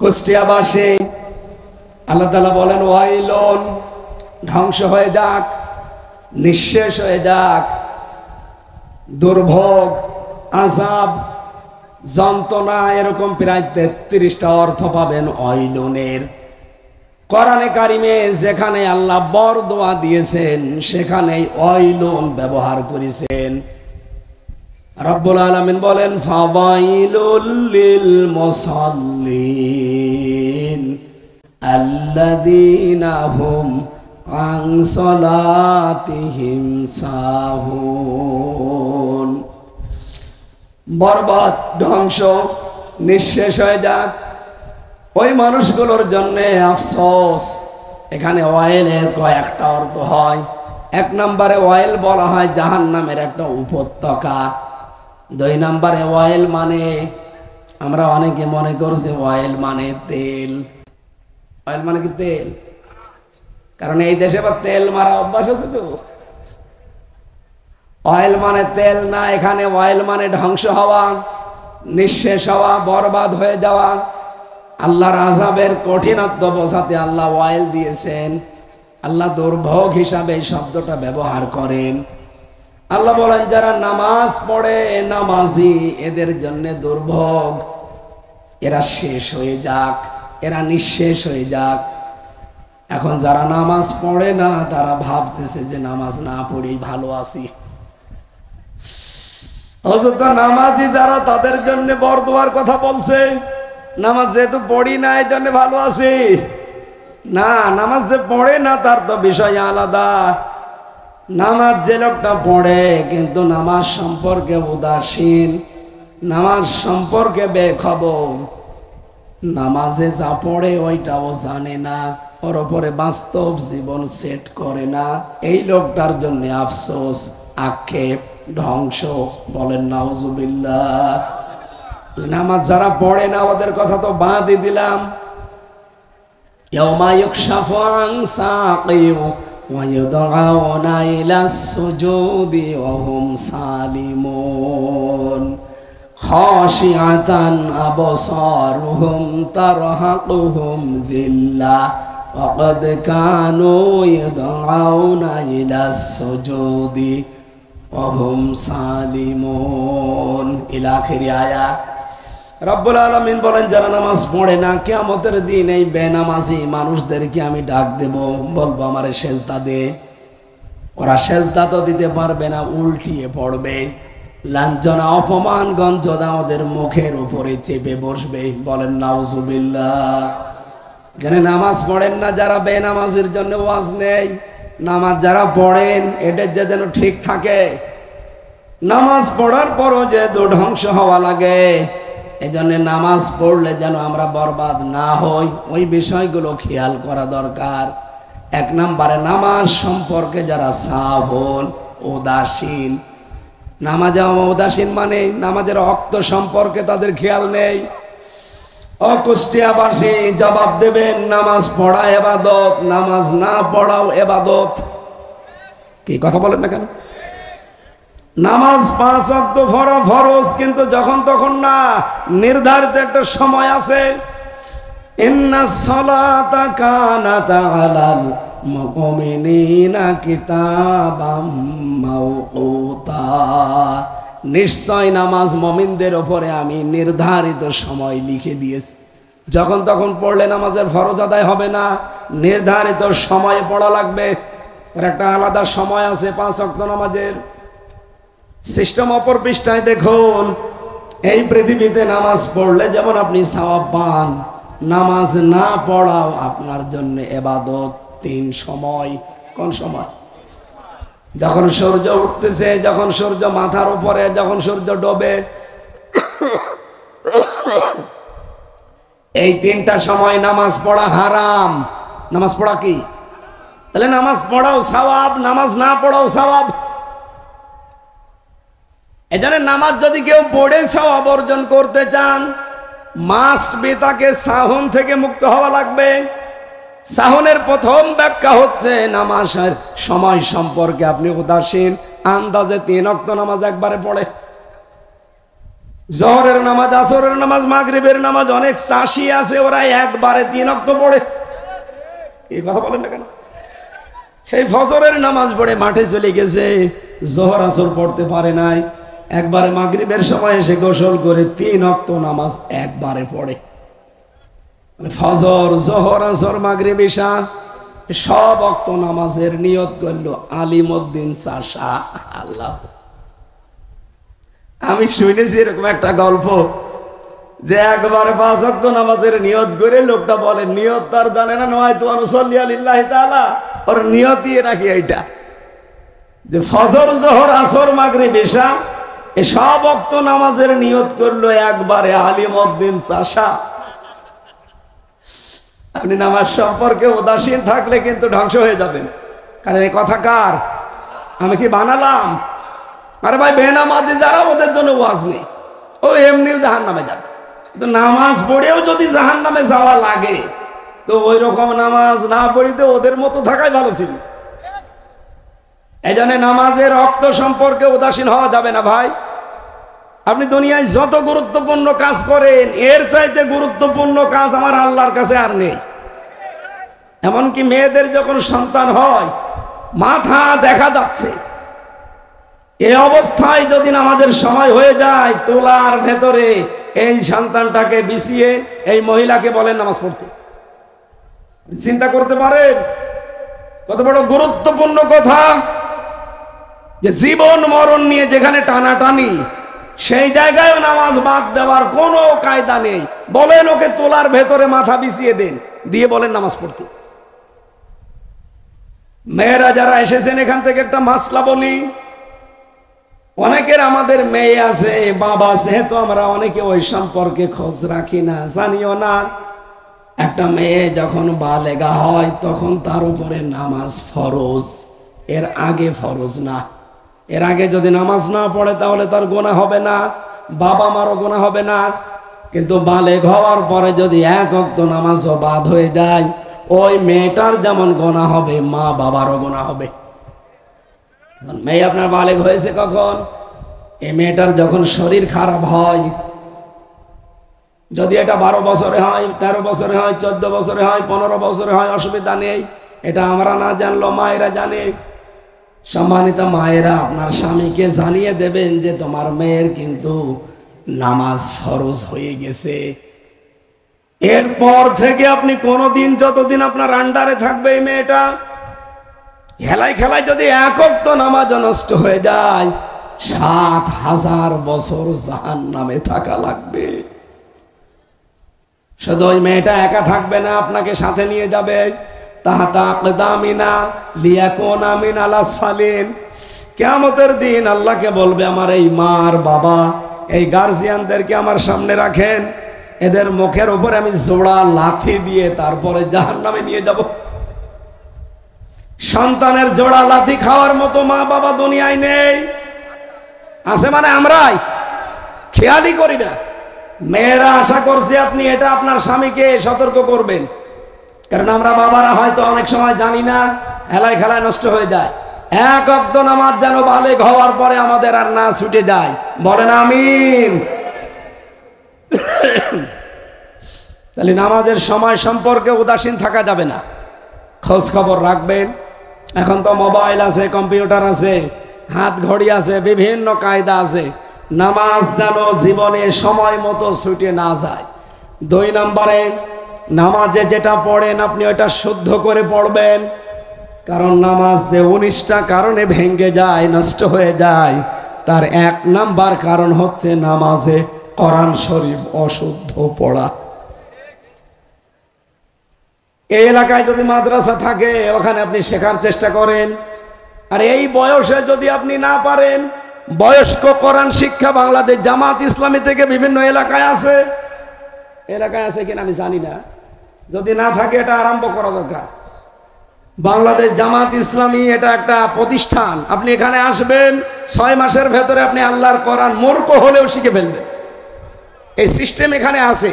কুষ্টিয়াবাসী আল্লাহ তাআলা বলেন ওয়াইলুন, ধ্বংস হয়ে যাক, নিঃশেষ হয়ে যাক, দুর্ভোগ, আযাব, যন্ত্রণা, এরকম প্রায় 33টা অর্থ পাবেন ওয়াইলুনের। কোরআনে কারিমে যেখানে আল্লাহ বরদোয়া দিয়েছেন সেখানেই ওয়াইলুন ব্যবহার করেছেন। রব্বুল আলামিন বলেন ফাওয়াইলুল লিল মুসাল্লিন আল্লাযীনা হুম আন সালাতিহিম সাহুন। বরবাদ, ধ্বংস, নিঃশেষ হয়ে যাক ওই মানুষগুলোর জন্য আফসোস। এখানে ওয়াইলের কয়েকটা অর্থ হয়। এক নম্বরে ওয়াইল বলা হয় জাহান্নামের একটা উপত্যকা। 2 নম্বরে ওয়াইল মানে, আমরা অনেকে মনে করছি ওয়াইল মানে তেল। ওয়াইল মানে কি তেল? কারণ এই দেশে আবার তেল মারা অভ্যাস আছে তো। অয়েল মানে তেল না, এখানে অয়েল মানে ধ্বংস হওয়া, নিঃশেষ হওয়া, বরবাদ হয়ে যাওয়া। আল্লাহর আযাবের কঠিনত্ব বোঝাতে আল্লাহ অয়েল দিয়েছেন। আল্লাহ দুর্ভোগ হিসাবে এই শব্দটা ব্যবহার করেন। আল্লাহ বলেন যারা নামাজ পড়ে, নামাজি, এদের জন্য দুর্ভোগ, এরা শেষ হয়ে যাক, এরা নিঃশেষ হয়ে যাক। এখন যারা নামাজ পড়ে না তারা ভাবতেছে যে নামাজ না পড়েই ভালো আছি। অযথ নামাজি যারা, তাদের জন্য বরদোয়ার কথা বলছে। নামাজ যেহেতু পড়ি না এই জন্য ভালো আছি না, নামাজ যে পড়ে না তার তো বিষয় আলাদা। নামাজ যে লোকটা পড়ে কিন্তু নামাজ সম্পর্কে উদাসীন, নামাজ সম্পর্কে বেখবর, নামাজে যা পড়ে ওইটাও জানে না, ওর উপরে বাস্তব জীবন সেট করে না, এই লোকটার জন্য আফসোস, আক্ষেপ, ধ্বংস। বলেন নাউজুবিল্লাহ। নামাজ যারা পড়ে না ওদের কথা তো বাদই দিলাম। ইয়াউমা ইউকশাফু আন সাকিন ওয়া ইউদআউনা ইলাস সুজুদি ওয়া হুম সালিমুন খাশিআতান আবসারুহুম তারহাকুহুম যিল্লাহ ওয়া ক্বাদ কানু ইউদআউনা ইলাস সুজুদি ওয়া হুম সালিমুন ইলা আখির আয়াত। রব্বুল আলামিন বলেন যারা নামাজ পড়ে না, কিয়ামতের দিন এই বেনামাজি মানুষদেরকে আমি ডাক দেব, বলবো আমারে সেজদা দে। ওরা সেজদা তো দিতে পারবে না, উল্টিয়ে পড়বে। লাঞ্ছনা, অপমান, গঞ্জনা ওদের মুখের উপরে চেপে বসবে। বলেন নাউজুবিল্লাহ। এখানে নামাজ পড়েন না যারা, বেনামাজির জন্য ওয়াজ নেই। নামাজ যারা পড়েন এদের যেন ঠিক থাকে। নামাজ পড়ার পরও যে ধ্বংস হওয়া লাগে, এই জন্য নামাজ পড়লে যেন আমরা বরবাদ না হই, ওই বিষয়গুলো খেয়াল করা দরকার। 1 নম্বরে নামাজ সম্পর্কে যারা সাহুন, উদাসীন। নামাজে উদাসীন মানে নামাজের ওয়াক্ত সম্পর্কে তাদের খেয়াল নেই। কুষ্টিয়াবাসী জবাব দেবেন, নামাজ পড়া ইবাদত, নামাজ না পড়াও ইবাদত। কি কথা বলেন না কেন? নামাজ 5 ওয়াক্ত ফরজ, কিন্তু যখন তখন না, নির্ধারিত একটা সময় আছে। ইন্নাস সালাতা কানাত আলাল মুমিনিনা কিতাবাম মাওকুতা। নিশ্চয় নামাজ মুমিনদের উপরে আমি নির্ধারিত সময় লিখে দিয়েছি। যখন তখন পড়লে নামাজের ফরজ আদায় হবে না, নির্ধারিত সময়ে পড়া লাগবে। এর একটা আলাদা সময় আছে 5 ওয়াক্ত নামাজের। সিস্টেম অপর পৃষ্ঠায় দেখুন। এই পৃথিবীতে নামাজ পড়লে যেমন আপনি সওয়াব পান, নামাজ না পড়াও আপনার জন্য ইবাদত। 3 সময়। কোন সময়? যখন সূর্য উঠতেছে, যখন সূর্য মাথার উপরে, যখন সূর্য ডোবে, এই 3টা সময় নামাজ পড়া হারাম। নামাজ পড়া কি? তাহলে নামাজ পড়াও সওয়াব, নামাজ না পড়াও সওয়াব। এজন্য নামাজ যদি কেউ পড়ে সওয়াব অর্জন করতে চান, মাস্ট বি তাকে সাহুন থেকে মুক্ত হওয়া লাগবে। সাহুনের প্রথম ব্যাখ্যা হচ্ছে নামাজের সময় সম্পর্কে আপনি উদাসীন। আন্দাজে 3 ওয়াক্ত নামাজ একবারে পড়ে, জোহরের নামাজ, আসরের নামাজ, মাগরিবের নামাজ। অনেক চাষি আছে ওরা একবারে 3 ওয়াক্ত পড়ে। এই কথা বলেন না কেন? সেই ফজরের নামাজ পড়ে মাঠে চলে গেছে, জোহর আসর পড়তে পারে নাই, একবারে মাগরিবের সময় এসে গোসল করে 3 ওয়াক্ত নামাজ একবারে পড়ে। ফজর, জোহর, আসর, মাগরিব, ইশা সব ওয়াক্ত নামাজের নিয়ত করলো আলিমউদ্দিন চাষা। আল্লাহ, আমি শুনেছি এরকম একটা গল্প যে একবারে 5 ওয়াক্ত নামাজের নিয়ত করে লোকটা বলে, নিয়ত তার জানে না, নয়তো অনুসল্লি আলিল্লাহি তাআলা, ওর নিয়তই নাকি এইটা যে ফজর, জোহর, আসর, মাগরিব, ইশা এই সব ওয়াক্ত নামাজের নিয়ত করলো একবারে আলিমউদ্দিন চাষা। আপনি নামাজ সম্পর্কে উদাসীন থাকলে কিন্তু ধ্বংস হয়ে যাবেন। কারণ এই কথা কার? আমি কি বানালাম? আরে ভাই, বেনামাজি যারা ওদের জন্য ওয়াজ নেই, ও এমনিও জাহান্নামে যাবে। তো নামাজ পড়েও যদি জাহান্নামে যাওয়া লাগে তো ওই রকম নামাজ না পড়িতে ওদের মতো থাকাই ভালো ছিল। এই জন্য নামাজের রক্ত সম্পর্কে উদাসীন হওয়া যাবে না ভাই। আপনি দুনিয়ায় যত গুরুত্বপূর্ণ কাজ করেন, এর চাইতে গুরুত্বপূর্ণ কাজ আমার আল্লাহর কাছে আর নেই। এমনকি মেয়েদের যখন সন্তান হয়, মাথা দেখা যাচ্ছে, এই অবস্থায় যদি আমাদের সময় হয়ে যায়, তোলার ভেতরে এই সন্তানটাকে বিছিয়ে এই মহিলাকে বলেন নামাজ পড়তে। চিন্তা করতে পারেন কত বড় গুরুত্বপূর্ণ কথা, যে জীবন মরণ নিয়ে যেখানে টানাটানি, সেই জায়গায় নামাজ বাদ দেওয়ার কোনো কায়দা নেই। বলেন ওকে তোলার ভেতরে মাথা বিছিয়ে দেন, দিয়ে বলেন নামাজ পড়তে। মেয়েরা যারা এসেছেন এখান থেকে একটা মাসলা বলি, অনেকের আমাদের মেয়ে আছে, বাবা আছে, তো আমরা অনেকে ওই সম্পর্কে খোঁজ রাখি না, জানিও না। একটা মেয়ে যখন বালেগা হয় তখন তার উপরে নামাজ ফরজ, এর আগে ফরজ না। এর আগে যদি নামাজ না পড়ে তাহলে তার গুনাহ হবে না, বাবা মারও গুনাহ হবে না। কিন্তু বালেগ হওয়ার পরে যদি 1 ওয়াক্ত নামাজও বাদ হয়ে যায়, ওই মেয়েটার যেমন গুনাহ হবে, মা বাবারও গুনাহ হবে। মেয়ে আপনার বালেগ হয়েছে কখন? এই মেয়েটার যখন শরীর খারাপ হয়, যদি এটা 12 বছরে হয়, 13 বছরে হয়, 14 বছরে হয়, 15 বছরে হয়, অসুবিধা নেই। এটা আমরা না জানলো মায়েরা জানে। সম্মানিত মায়েরা, আপনার স্বামীকে জানিয়ে দেবেন যে তোমার মেয়ের কিন্তু নামাজ ফরজ হয়ে গেছে। এরপর থেকে আপনি কোনোদিন, যতদিন আপনার আন্ডারে থাকবে এই মেয়েটা, খেলায় খেলায় যদি 1 ওয়াক্ত নামাজ নষ্ট হয়ে যায়, 7000 বছর জাহান্নামে থাকা লাগবে। শুধু ওই মেয়েটা একা থাকবে না, আপনাকে সাথে নিয়ে যাবে। তাহাতা আকদামিনা লিয়াকুনা মিনাল আসফালিন। কিয়ামতের দিন আল্লাহকে বলবে, আমার এই মা আর বাবা, এই গার্জিয়ানদেরকে আমার সামনে রাখেন, এদের মুখের উপরে আমি জোড়া লাথি দিয়ে তারপরে জাহান্নামে নিয়ে যাব। সন্তানের জোড়া লাথি খাওয়ার মতো মা বাবা দুনিয়ায় নেই। আছে মানে আমরাই খেয়ালই করি না। মেয়েরা, আশা করছি আপনি এটা আপনার স্বামীকে সতর্ক করবেন, কারণ আমরা বাবারা হয়তো অনেক সময় জানি না, হেলায় খেলায় নষ্ট হয়ে যায়। 1 ওয়াক্ত নামাজ যেন বালেগ হওয়ার পরে আমাদের আর না ছুটে যায়। বলেন আমিন। তাহলে নামাজের সময় সম্পর্কে উদাসীন থাকা যাবে না, খোঁজ খবর রাখবেন। এখন তো মোবাইল আছে, কম্পিউটার আছে, হাত ঘড়ি আছে, বিভিন্ন কায়দা আছে। নামাজ যেন জীবনে সময় মতো ছুটে না যায়। 2 নম্বরে, নামাজে যেটা পড়েন আপনি ওটা শুদ্ধ করে পড়বেন, কারণ নামাজ যে 19টা কারণে ভেঙে যায়, নষ্ট হয়ে যায়, তার 1 নাম্বার কারণ হচ্ছে নামাজে কোরআন শরীফ অশুদ্ধ পড়া। এই এলাকায় যদি মাদ্রাসা থাকে, ওখানে আপনি শেখার চেষ্টা করেন। আর এই বয়সে যদি আপনি না পারেন, বয়স্ক কোরআন শিক্ষা বাংলাদেশ জামাত ইসলামী থেকে বিভিন্ন এলাকায় আছে। এলাকায় আছে কিনা আমি জানি না, যদি না থাকে এটা আরম্ভ করা দরকার। বাংলাদেশ জামাত ইসলামী এটা একটা প্রতিষ্ঠান। আপনি এখানে আসবেন, 6 মাসের ভেতরে আপনি আল্লাহর কোরআন মূর্খ হলেও শিখে ফেলবেন। এই সিস্টেম এখানে আছে।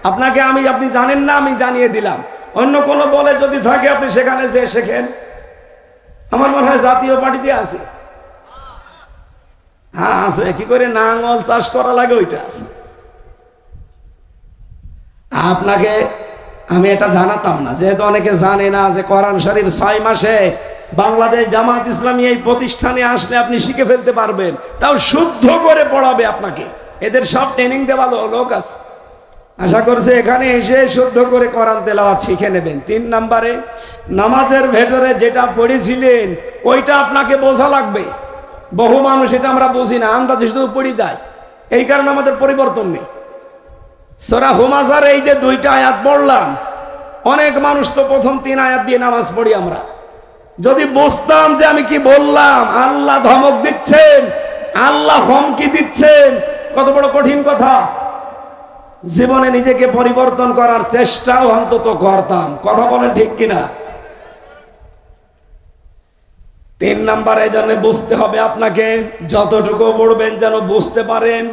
আপনাকে আপনি জানেন না, আমি জানিয়ে দিলাম। অন্য কোনো দলে যদি থাকে আপনি সেখানে যেয়ে শেখেন। আমার মনে হয় জাতীয় পার্টিতে আছে। হ্যাঁ আছে, কি করে নাঙ্গল চাষ করা লাগে ওইটা আছে। আপনাকে আমি এটা জানাতাম না, যেহেতু অনেকে জানে না যে কোরআন শরীফ 6 মাসে বাংলাদেশ জামাত ইসলামী এই প্রতিষ্ঠানে আসলে আপনি শিখে ফেলতে পারবেন, তাও শুদ্ধ করে পড়াবে আপনাকে। এদের সব ট্রেনিং দেওয়া লোক আছে, আশা করছে এখানে এসে শুদ্ধ করে কোরআন তেলাওয়াত শিখে নেবেন। 3 নম্বরে, নামাজের ভেতরে যেটা পড়েছিলেন ওইটা আপনাকে বোঝা লাগবে। বহু মানুষ এটা আমরা বুঝি না, আন্দাজে শুধু পড়ে যায়, এই কারণে আমাদের পরিবর্তন নেই। সূরা হুমাযার এই যে 2টা আয়াত পড়লাম, অনেক মানুষ তো প্রথম 3 আয়াত দিয়ে নামাজ পড়ি আমরা। যদি বুঝতাম যে আমি কি বললাম, আল্লাহ ধমক দিচ্ছেন, আল্লাহ হুমকি দিচ্ছেন, কত বড় কঠিন কথা, জীবনে নিজেকে পরিবর্তন করার চেষ্টাও অন্তত করতাম। কথা বলেন ঠিক কিনা? 3 নম্বরে জন্য বুঝতে হবে আপনাকে, যতটুকু পড়বেন যেন বুঝতে পারেন।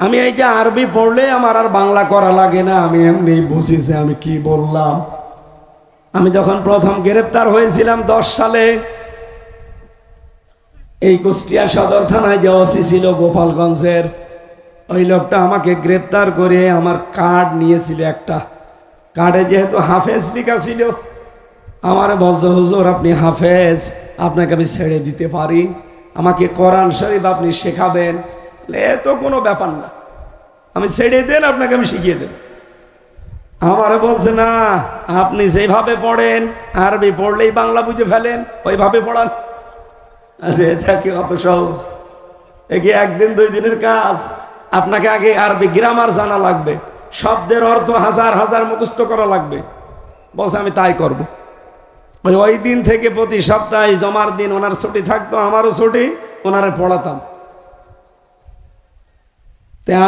আমি এই যে আরবি পড়লে আমার আর বাংলা করা লাগে না, আমি এমনি বুঝিছে আমি কি বললাম। আমি যখন প্রথম গ্রেপ্তার হয়েছিলাম 10 সালে, এই কুষ্টিয়া সদর থানায় যে ওসি ছিল গোপালগঞ্জের, ওই লোকটা আমাকে গ্রেপ্তার করে আমার কার্ড নিয়েছিল একটা। কার্ডে যেহেতু হাফেজ লেখা ছিল, আমার বলছে হুজুর আপনি হাফেজ, আপনাকে আমি ছেড়ে দিতে পারি, আমাকে কোরআন শরীফ আপনি শেখাবেন। এ তো কোনো ব্যাপার না, আমি ছেড়ে দেন, আপনাকে আমি শিখিয়ে দেব। আমারে বলছে না, আপনি যেভাবে পড়েন, আরবি পড়লেই বাংলা বুঝে ফেলেন, ওইভাবে পড়ান। এটা কি অত সহজ? এ কি 1 দিন 2 দিনের কাজ? আপনাকে আগে আরবি গ্রামার জানা লাগবে, শব্দের অর্থ হাজার হাজার মুখস্থ করা লাগবে। বলছে আমি তাই করব। ওই দিন থেকে প্রতি সপ্তাহে জমার দিন ওনার ছুটি থাকতো, আমারও ছুটি, ওনারে পড়াতাম।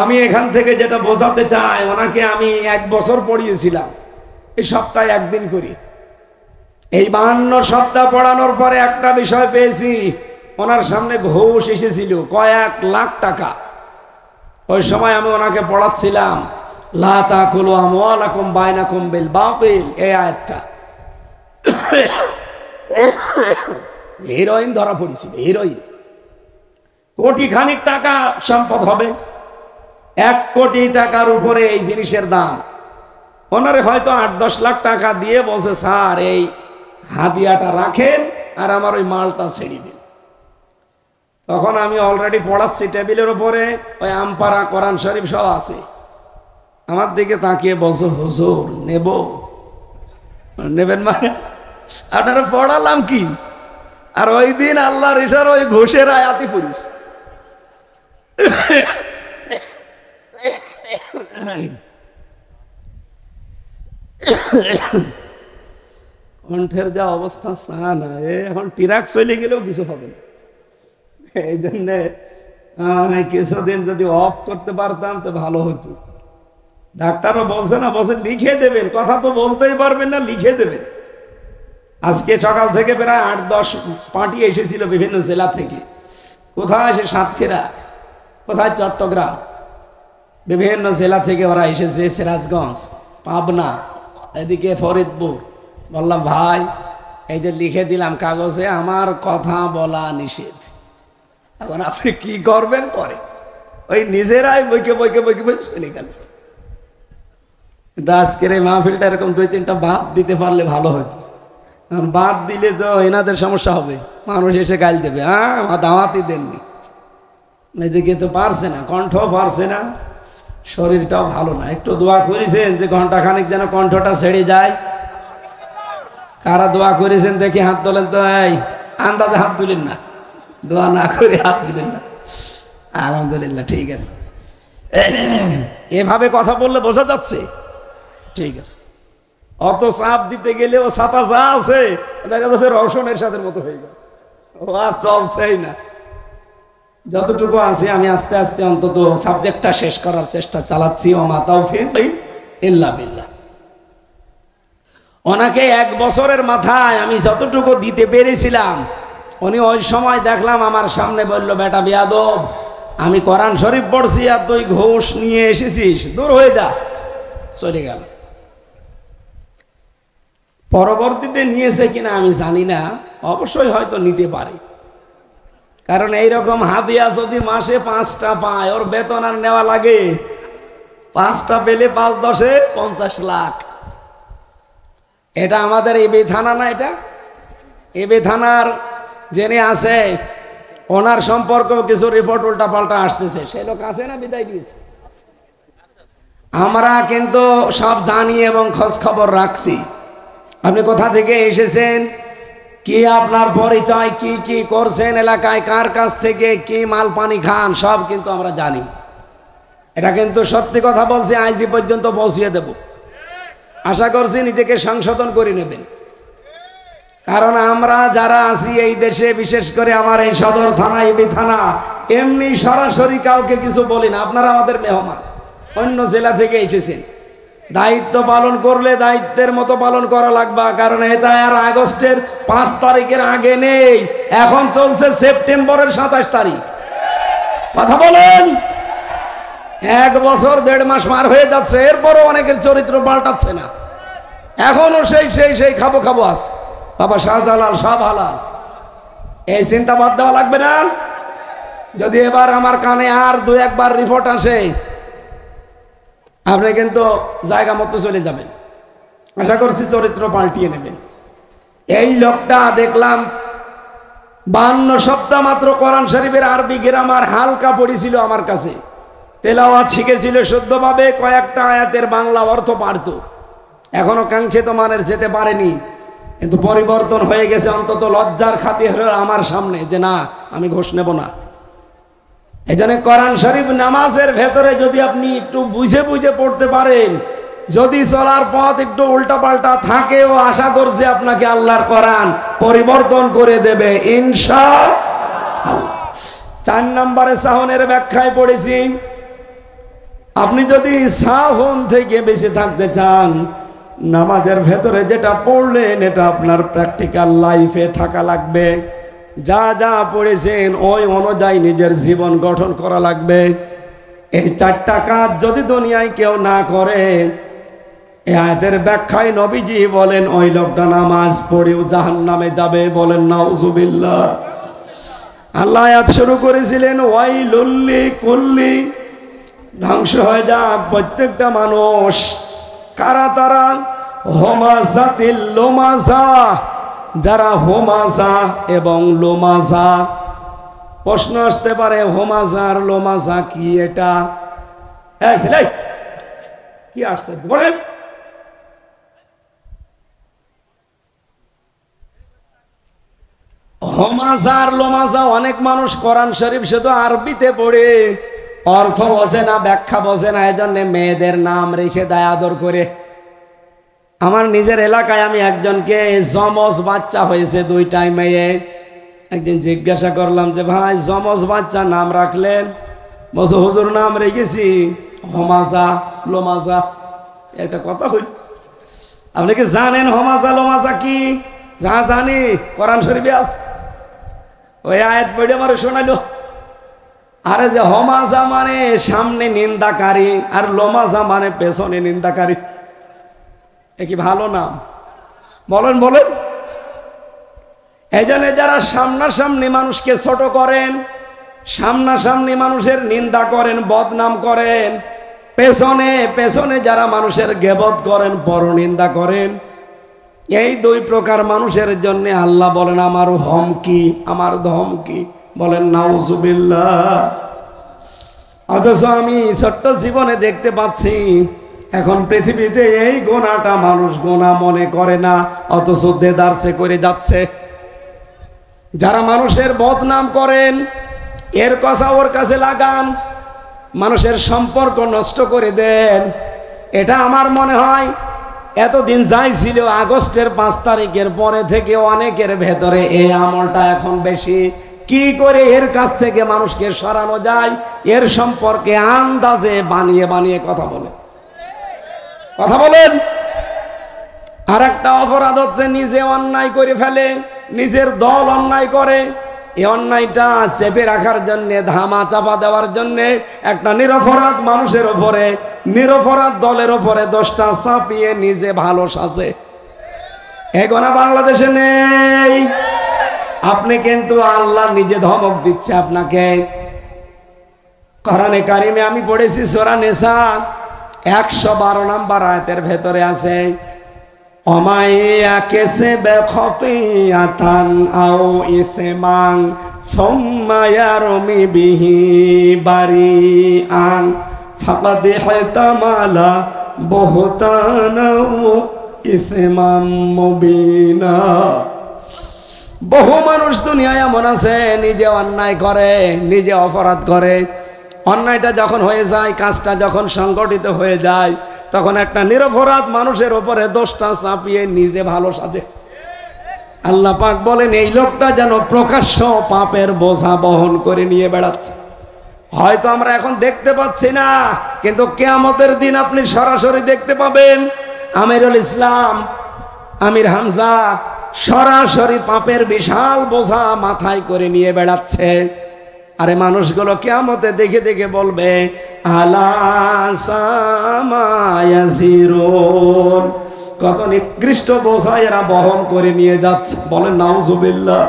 আমি এখান থেকে যেটা বোঝাতে চাই, ওনাকে আমি 1 বছর পড়িয়েছিলাম, এই সপ্তাহে 1 দিন করি। এই 52 সপ্তাহ পড়ানোর পরে একটা বিষয় পেয়েছি, ওনার সামনে ঘুষ এসেছিল কয়েক লাখ টাকা। ওই সময় আমি ওনাকে পড়াচ্ছিলাম লা তাকুলু আমওয়ালাকুম বাইনাকুম বিল বাতিল, এই আয়াতটা। হিরোইন ধরা পড়েছিল, হিরোইন। কোটি খানিক টাকা সম্পদ হবে, 1 কোটি টাকার উপরে এই জিনিসের দাম। ওনারে হয়তো 8-10 লাখ টাকা দিয়ে বলছে স্যার এই হাদিয়াটা রাখেন আর আমার ওই মালটা ছেড়ে দিন। তখন আমি অলরেডি পড়াচ্ছি, টেবিলের উপরে ওই আমপারা কোরআন শরীফ সব আছে। আমার দিকে তাকিয়ে বলছো হুজুর নেব, নেবেন মানে আপনারা পড়ালাম কি? আর ওই দিন আল্লাহর ইশারা ওই ঘুষের আয়াতি পড়িস। কণ্ঠের যা অবস্থা চা না, এখন টিরাক চলে গেলেও কিছু হবে না। এই জন্যে কিছুদিন যদি অফ করতে পারতাম তো ভালো হতো। ডাক্তারও বলছে না, বলছে লিখে দেবেন, কথা তো বলতেই পারবেন না, লিখে দেবেন। আজকে সকাল থেকে প্রায় 8-10 পার্টি এসেছিল বিভিন্ন জেলা থেকে। কোথায় এসে সাতক্ষীরা, কোথায় চট্টগ্রাম, বিভিন্ন জেলা থেকে ওরা এসেছে, সিরাজগঞ্জ, পাবনা, এদিকে ফরিদপুর। বললাম ভাই এই যে লিখে দিলাম কাগজে, আমার কথা বলা নিষেধ, এখন আপনি কি করবেন করে। ওই নিজেরাই বইকে বইকে বইকে বই চলে গেল। কিন্তু আজকের এই মাহফিলটা এরকম 2-3টা বাদ দিতে পারলে ভালো হতো। বাদ দিলে তো এনাদের সমস্যা হবে, মানুষ এসে গাল দেবে, হ্যাঁ দাওয়াতই দেননি। এদিকে তো পারছে না, কণ্ঠ পারছে না, শরীরটাও ভালো না। একটু দোয়া করেছেন যে ঘন্টাখানিক যেন কণ্ঠটা ছেড়ে যায়। কারা দোয়া করেছেন দেখি হাত তোলেন তো। এই আন্দাজে হাত তুলেন না, দোয়া না করে হাত তুলেন না। আলহামদুলিল্লাহ, ঠিক আছে। এভাবে কথা বললে বোঝা যাচ্ছে, ঠিক আছে। অত চাপ দিতে গেলে ও ছাতা যা আছে দেখা যাচ্ছে রওশনের সাথে মতো হয়ে গেল, ও আর চলছেই না। যতটুকু আছে আমি আস্তে আস্তে অন্তত সাবজেক্টটা শেষ করার চেষ্টা চালাচ্ছি। ওমা তাওফীক ইল্লা বিল্লাহ। ওনাকে 1 বছরের মাথায় আমি যতটুকু দিতে পেরেছিলাম, উনি ওই সময় দেখলাম আমার সামনে বলল, বেটা বেয়াদব, আমি কোরআন শরীফ পড়ছি আর তুই ঘুষ নিয়ে এসেছিস, দূর হয়ে যা, চলে গেল। পরবর্তীতে নিয়েছে কিনা আমি জানি না, অবশ্যই হয়তো নিতে পারে, কারণ এইরকম হাদিয়া যদি মাসে 5টা পায়, ওর বেতন আর নেওয়া লাগে? 5টা পেলে 5 10 50 লাখ। এটা আমাদের এবি থানা না? এটা এবি থানার যিনি আছে ওনার সম্পর্কেও কিছু রিপোর্ট উল্টা পাল্টা আসতেছে। সেই লোক আছে না, বিদায় দিয়েছে। আমরা কিন্তু সব জানি এবং খোঁজ খবর রাখছি। আপনি কোথা থেকে এসেছেন, কি আপনার পরিচয়, কি কি করছেন, এলাকায় কার কাছ থেকে কি মাল পানি খান, সব কিন্তু আমরা জানি। এটা কিন্তু সত্যি কথা বলছি, আইজি পর্যন্ত পৌঁছিয়ে দেব। আশা করছি নিজেকে সংশোধন করে নেবেন। কারণ আমরা যারা আছি এই দেশে, বিশেষ করে আমার এই সদর থানা, এবি থানা, এমনি সরাসরি কাউকে কিছু বলি না। আপনারা আমাদের মেহমান, অন্য জেলা থেকে এসেছেন। দায়িত্ব পালন করলে দায়িত্বের মতো পালন করা লাগবে। কারণ এটা আর আগস্টের 5 তারিখের আগে নেই, এখন চলছে সেপ্টেম্বরের 27 তারিখ। কথা বলেন, 1 বছর 1.5 মাস মার হয়ে যাচ্ছে, এরপরও অনেকের চরিত্র পাল্টাচ্ছে না। এখনো সেই খাবো খাবো আছে। বাবা শাহজালাল সব হালাল, এই চিন্তা বাদ দেওয়া লাগবে না। যদি এবার আমার কানে আর 2-1 বার রিপোর্ট আসে, আপনি কিন্তু জায়গা মতো চলে যাবেন। আশা করছি চরিত্র পাল্টিয়ে নেবেন। এই লোকটা দেখলাম 52 সপ্তাহ মাত্র কোরআন শরীফের আরবি গ্রামার হালকা পড়েছিল আমার কাছে, তেলাওয়াত শিখেছিল শুদ্ধভাবে, কয়েকটা আয়াতের বাংলা অর্থ পারত। এখনো কাঙ্ক্ষিত মানের যেতে পারেনি, কিন্তু পরিবর্তন হয়ে গেছে। অন্তত লজ্জার খাতিরে আমার সামনে যে না, আমি ঘোষ নেব না। এই জন্য কোরআন শরীফ নামাজের ভেতরে যদি আপনি একটু বুঝে বুঝে পড়তে পারেন, যদি চলার পথ একটু উল্টাপাল্টা থাকেও, আশা করছে আপনাকে আল্লাহর কোরআন পরিবর্তন করে দেবে ইনশাআল্লাহ। 4 নম্বরে সাহনের ব্যাখ্যায় পড়েছি, আপনি যদি সাহন থেকে বেঁচে থাকতে চান, নামাজের ভেতরে যেটা পড়লেন এটা আপনার প্র্যাকটিক্যাল লাইফে থাকা লাগবে। যা যা পড়েছেন ওই অনুযায়ী নিজের জীবন গঠন করা লাগবে। এই 4টা কাজ যদি দুনিয়ায় কেউ না করে, এই আয়াতের ব্যাখ্যায় নবীজি বলেন ওই লোকটা নামাজ পড়েও জাহান্নামে যাবে। বলেন নাউজুবিল্লাহ। আল্লাহ আয়াত শুরু করেছিলেন ওয়াইলুল লিকুল্লি, ধ্বংস হয়ে যাক প্রত্যেকটা মানুষ। কারা তারা? হোমাজাতিল লোমাজা, যারা হোমাজা এবং লোমাজা। প্রশ্ন আসতে পারে হোমাজা আর লোমাজা কি? এটা কি আসছে বলেন? হোমাজা আর লোমাজা, অনেক মানুষ কোরআন শরীফ শুধু আরবিতে পড়ে, অর্থ বোঝে না, ব্যাখ্যা বোঝে না, এজন্য মেয়েদের নাম রেখে দেয় আদর করে। আমার নিজের এলাকায় আমি একজনকে যমজ বাচ্চা হয়েছে, 2টাই মেয়ে। একদিন জিজ্ঞাসা করলাম যে ভাই যমজ বাচ্চা নাম রাখলেন? বলছে হুজুর নাম রেখেছি হোমাজা লোমাজা। একটা কথা হইল, আপনি কি জানেন হোমাজা লোমাজা কি? যা জানি কোরআন শরীফে আছে, ওই আয়াত পড়ে আমার শোনাইলো। আরে যে হোমাজা মানে সামনে নিন্দাকারী, আর লোমাজা মানে পেছনে নিন্দাকারী। এ কি ভালো নাম? বলেন বলেন। এই জন্য যারা সামনাসামনি মানুষকে ছোট করেন, সামনাসামনি মানুষের নিন্দা করেন, বদনাম করেন, পেছনে পেছনে যারা মানুষের গেবত করেন, পরনিন্দা করেন, এই 2 প্রকার মানুষের জন্য আল্লাহ বলেন আমার হুমকি, আমার ধমকি। বলেন নাউজুবিল্লাহ। অথচ আমি ছোট্ট জীবনে দেখতে পাচ্ছি এখন পৃথিবীতে এই গোনাটা মানুষ গোনা মনে করে না, অথচ দেদারসে করে যাচ্ছে। যারা মানুষের বদনাম করেন, এর কথা ওর কাছে লাগান, মানুষের সম্পর্ক নষ্ট করে দেন, এটা আমার মনে হয় এতদিন যাই ছিল, আগস্টের 5 তারিখের পরে থেকে অনেকের ভেতরে এই আমলটা এখন বেশি। কি করে এর কাছ থেকে মানুষকে সরানো যায়, এর সম্পর্কে আন্দাজে বানিয়ে বানিয়ে কথা বলেন। আর একটা অপরাধ হচ্ছে নিজে অন্যায় করে ফেলে, নিজের দল অন্যায় করে, এই অন্যায়টা চেপে রাখার জন্যে, ধামা চাপা দেওয়ার জন্যে একটা নিরপরাধ মানুষের ওপরে, নিরপরাধ দলের ওপরে দোষটা চাপিয়ে নিজে ভালো সাজে। এই গোনা বাংলাদেশে নেই। আপনি কিন্তু আল্লাহ নিজে ধমক দিচ্ছে আপনাকে। কোরআনে কারিমে আমি পড়েছি সূরা নিসা 112 নম্বর আয়াতের ভেতরে আছে, অমাইয়াকেসেবে খতিয়াতান আও ইসমান সুম্মা ইয়ারমি বিহি বারিআন ফাকাদ ইহতামালা বুহতানা ইসমান মুবিনা। বহু মানুষ দুনিয়ায় এমন আছে নিজে অন্যায় করে, নিজে অপরাধ করে, অন্যায়টা যখন হয়ে যায়, কাজটা যখন সংগঠিত হয়ে যায়, তখন একটা নিরপরাধ মানুষের উপরে দোষটা চাপিয়ে নিজে ভালো সাজে। আল্লাহ পাক বলেন এই লোকটা যেন প্রকাশ্য পাপের বোঝা বহন করে নিয়ে বেড়াচ্ছে। হয়তো আমরা এখন দেখতে পাচ্ছি না, কিন্তু কিয়ামতের দিন আপনি সরাসরি দেখতে পাবেন আমিরুল ইসলাম, আমির হামজা সরাসরি পাপের বিশাল বোঝা মাথায় করে নিয়ে বেড়াচ্ছে। আরে মানুষগুলো কিয়ামতে দেখে দেখে বলবে আলা সামায়াসিরুন, কত নিকৃষ্ট বোঝা এরা বহন করে নিয়ে যাচ্ছে। বলেন নাউজুবিল্লাহ।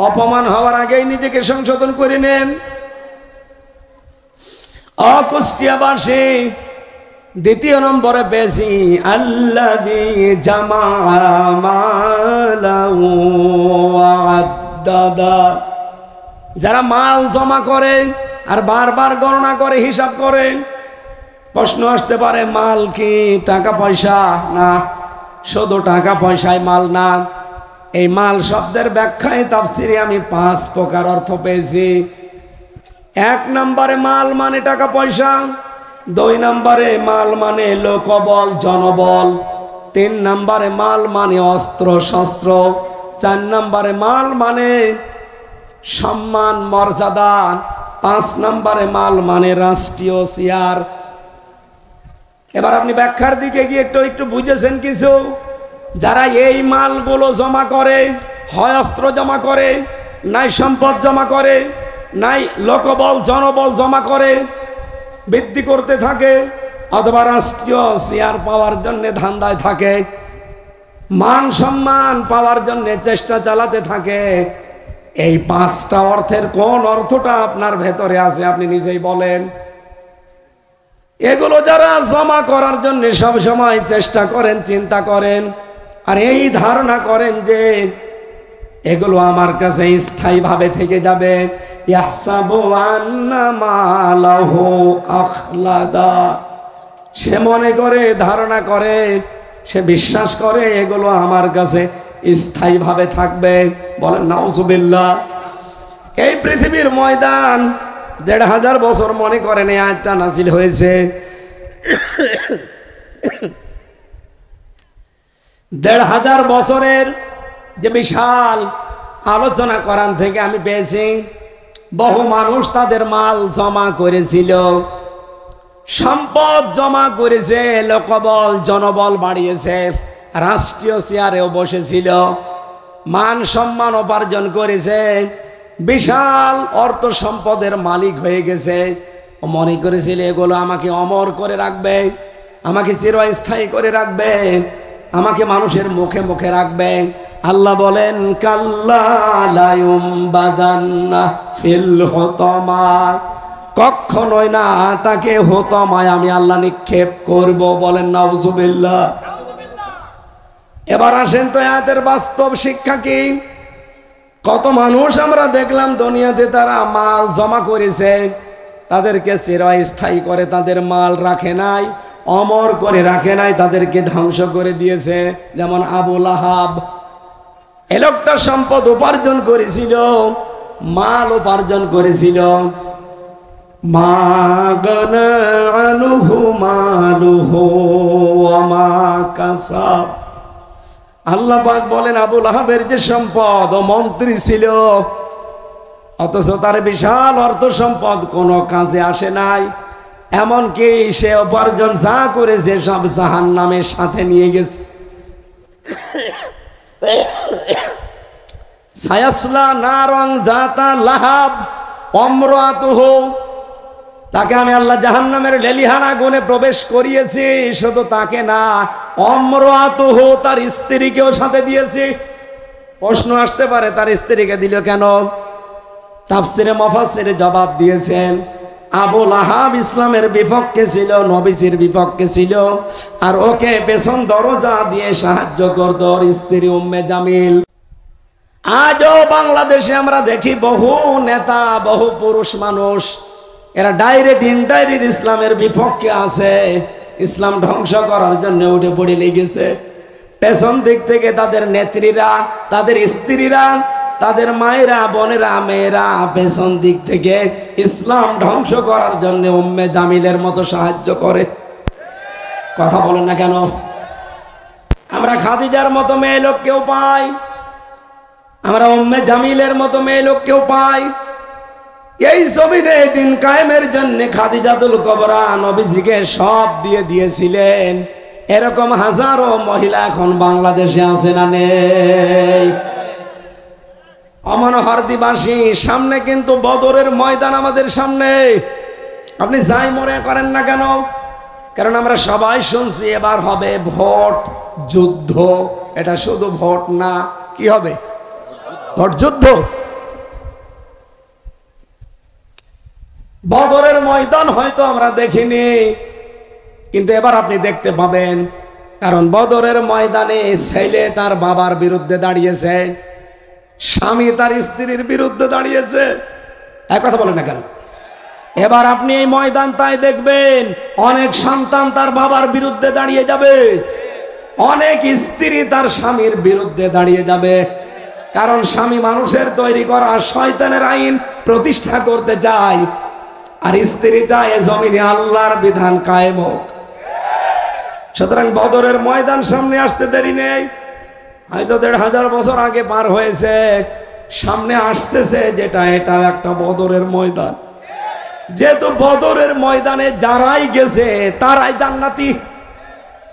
অপমান হওয়ার আগেই নিজেকে সংশোধন করে নেন। কুষ্টিয়াবাসী দ্বিতীয় নম্বরে পেয়েছি আল্লাযী জামা মালাহু ওয়া আদ্দাদা, যারা মাল জমা করে আর বারবার গণনা করে, হিসাব করে। প্রশ্ন আসতে পারে মাল কি টাকা পয়সা? না, শুধু টাকা পয়সায় মাল না। এই মাল শব্দের ব্যাখ্যায় তাফসিরে আমি 5 প্রকার অর্থ পেয়েছি। 1 নম্বরে মাল মানে টাকা পয়সা, 2 নম্বরে মাল মানে লোকবল জনবল, 3 নম্বরে মাল মানে অস্ত্র শস্ত্র, 4 নম্বরে মাল মানে সম্মান মর্যাদা, 5 নম্বরে মাল মানে রাষ্ট্রীয় চেয়ার। এবার আপনি ব্যাখ্যার দিকে গিয়ে একটু বুঝেছেন কিছু? যারা এই মালগুলো জমা করে, হয় অস্ত্র জমা করে, নাই সম্পদ জমা করে, নাই লোকবল জনবল জমা করে বৃদ্ধি করতে থাকে, অথবা রাষ্ট্রীয় চেয়ার পাওয়ার জন্য ধান্দায় থাকে, মান সম্মান পাওয়ার জন্য চেষ্টা চালাতে থাকে, এই 5টা অর্থের কোন অর্থটা আপনার ভেতরে আছে আপনি নিজেই বলেন। এগুলো যারা জমা করার জন্য সব সময় চেষ্টা করেন, চিন্তা করেন, আর এই ধারণা করেন যে এগুলো আমার কাছে স্থায়ীভাবে থেকে যাবে, ইয়াহসাবু আন্না মালাহু আখলাদা, সে মনে করে, ধারণা করে, সে বিশ্বাস করে এগুলো আমার কাছে স্থায়ীভাবে থাকবে। বলেন নাউজুবিল্লাহ। এই পৃথিবীর ময়দান 1500 বছর মনে করেন এই আয়াতটা নাযিল হয়েছে। 1500 বছরের যে বিশাল আলোচনা কোরআন থেকে আমি পেয়েছি। বহু মানুষ তাদের মাল জমা করেছিল, সম্পদ জমা করেছে, লোকবল জনবল বাড়িয়েছে, রাষ্ট্রীয় চেয়ারেও বসেছিল, মান সম্মান উপার্জন করেছে, বিশাল অর্থ সম্পদের মালিক হয়ে গেছে। মনে করেছিল এগুলো আমাকে অমর করে রাখবে, আমাকে চিরস্থায়ী করে রাখবে, আমাকে মানুষের মুখে মুখে রাখবে। আল্লাহ বলেন কাল্লা লা ইউমবাদান্না ফিল হুতামা, কখনোই না, তাকে হুতামায় আমি আল্লাহ নিক্ষেপ করব। বলেন নাউজুবিল্লাহ। এবার আসেন তো আয়াতের বাস্তব শিক্ষা কি? কত মানুষ আমরা দেখলাম দুনিয়াতে তারা মাল জমা করেছে, তাদেরকে চিরস্থায়ী করে তাদের মাল রাখে নাই, অমর করে রাখে নাই, তাদেরকে ধ্বংস করে দিয়েছে। যেমন আবু লাহাব, এ লোকটা সম্পদ উপার্জন করেছিল, মাল উপার্জন করেছিল, মা গানা আনহু মালুহু ওয়া মা কাসাব। আল্লাহ পাক বলেন আবু লাহাবের যে সম্পদ, ও মন্ত্রী ছিল, অথচ তার বিশাল অর্থ সম্পদ কোনো কাজে আসে নাই। এমনকি সে উপার্জন যা করেছে সব জাহান্নামের সাথে নিয়ে গেছে। সায়াসলা নারং যাতা লাহাব অমরাতুহু, তাকে আমি আল্লাহ জাহান্নামের লেলিহান আগুনে প্রবেশ করিয়েছি। শুধু তাকে না, অমরাতুহু, তার স্ত্রীকেও সাথে দিয়েছি। প্রশ্ন আসতে পারে তার স্ত্রীকে দিল কেন? তাফসিরে মুফাসসিরে জবাব দিয়েছেন, আবু লাহাব ইসলামের বিপক্ষে ছিল, নবীজির বিপক্ষে ছিল, আর ওকে পেছন দরজা দিয়ে সাহায্য করত ওর স্ত্রী উম্মে জামিল। আজও বাংলাদেশে আমরা দেখি বহু নেতা, বহু পুরুষ মানুষ, এরা ডাইরেক্ট ইনডাইরেক্ট ইসলামের বিপক্ষে আছে, ইসলাম ধ্বংস করার জন্য উঠে পড়ে লেগেছে। পেছন দিক থেকে তাদের নেত্রীরা, তাদের স্ত্রীরা, তাদের মায়েরা, বোনেরা, মেয়েরা পেছন দিক থেকে ইসলাম ধ্বংস করার জন্য উম্মে জামিলের মতো সাহায্য করে। কথা বলেন না কেন? আমরা খাদিজার মতো মেয়ে লোক কেউ পাই, আমরা উম্মে জামিলের মতো মেয়ে লোক কেউ পাই। এই জমিনে দিন কায়েমের জন্য খাদিজাতুল কুবরা নবীজিকে সব দিয়ে দিয়েছিলেন। এরকম হাজারো মহিলা এখন বাংলাদেশে আছে না নেই? অমনোহরদিবাসী, সামনে কিন্তু বদরের ময়দান আমাদের সামনে। আপনি যাই মনে করেন না কেন, কারণ আমরা সবাই শুনছি এবার হবে ভোট যুদ্ধ। এটা শুধু ভোট না, কি হবে? ভোট যুদ্ধ। বদরের ময়দান হয়তো আমরা দেখিনি, কিন্তু এবার আপনি দেখতে পাবেন, কারণ বদরের ময়দানে ছেলে তার বাবার বিরুদ্ধে দাঁড়িয়েছে, স্বামী তার স্ত্রীর বিরুদ্ধে দাঁড়িয়েছে। এক কথা বলেন না কেন? এবার আপনি এই ময়দান তাই দেখবেন, অনেক সন্তান তার বাবার বিরুদ্ধে দাঁড়িয়ে যাবে, অনেক স্ত্রী তার স্বামীর বিরুদ্ধে দাঁড়িয়ে যাবে। কারণ স্বামী মানুষের তৈরি করা শয়তানের আইন প্রতিষ্ঠা করতে চায়, আর স্ত্রী চায় জমিনে আল্লাহর বিধান কায়েম হোক। সুতরাং বদরের ময়দান সামনে আসতে দেরি নেই, হয়তো ১৫০০ বছর আগে পার হয়েছে, সামনে আসতেছে যেটা, এটা একটা বদরের ময়দান। যেহেতু বদরের ময়দানে যারাই গেছে তারাই জান্নাতি।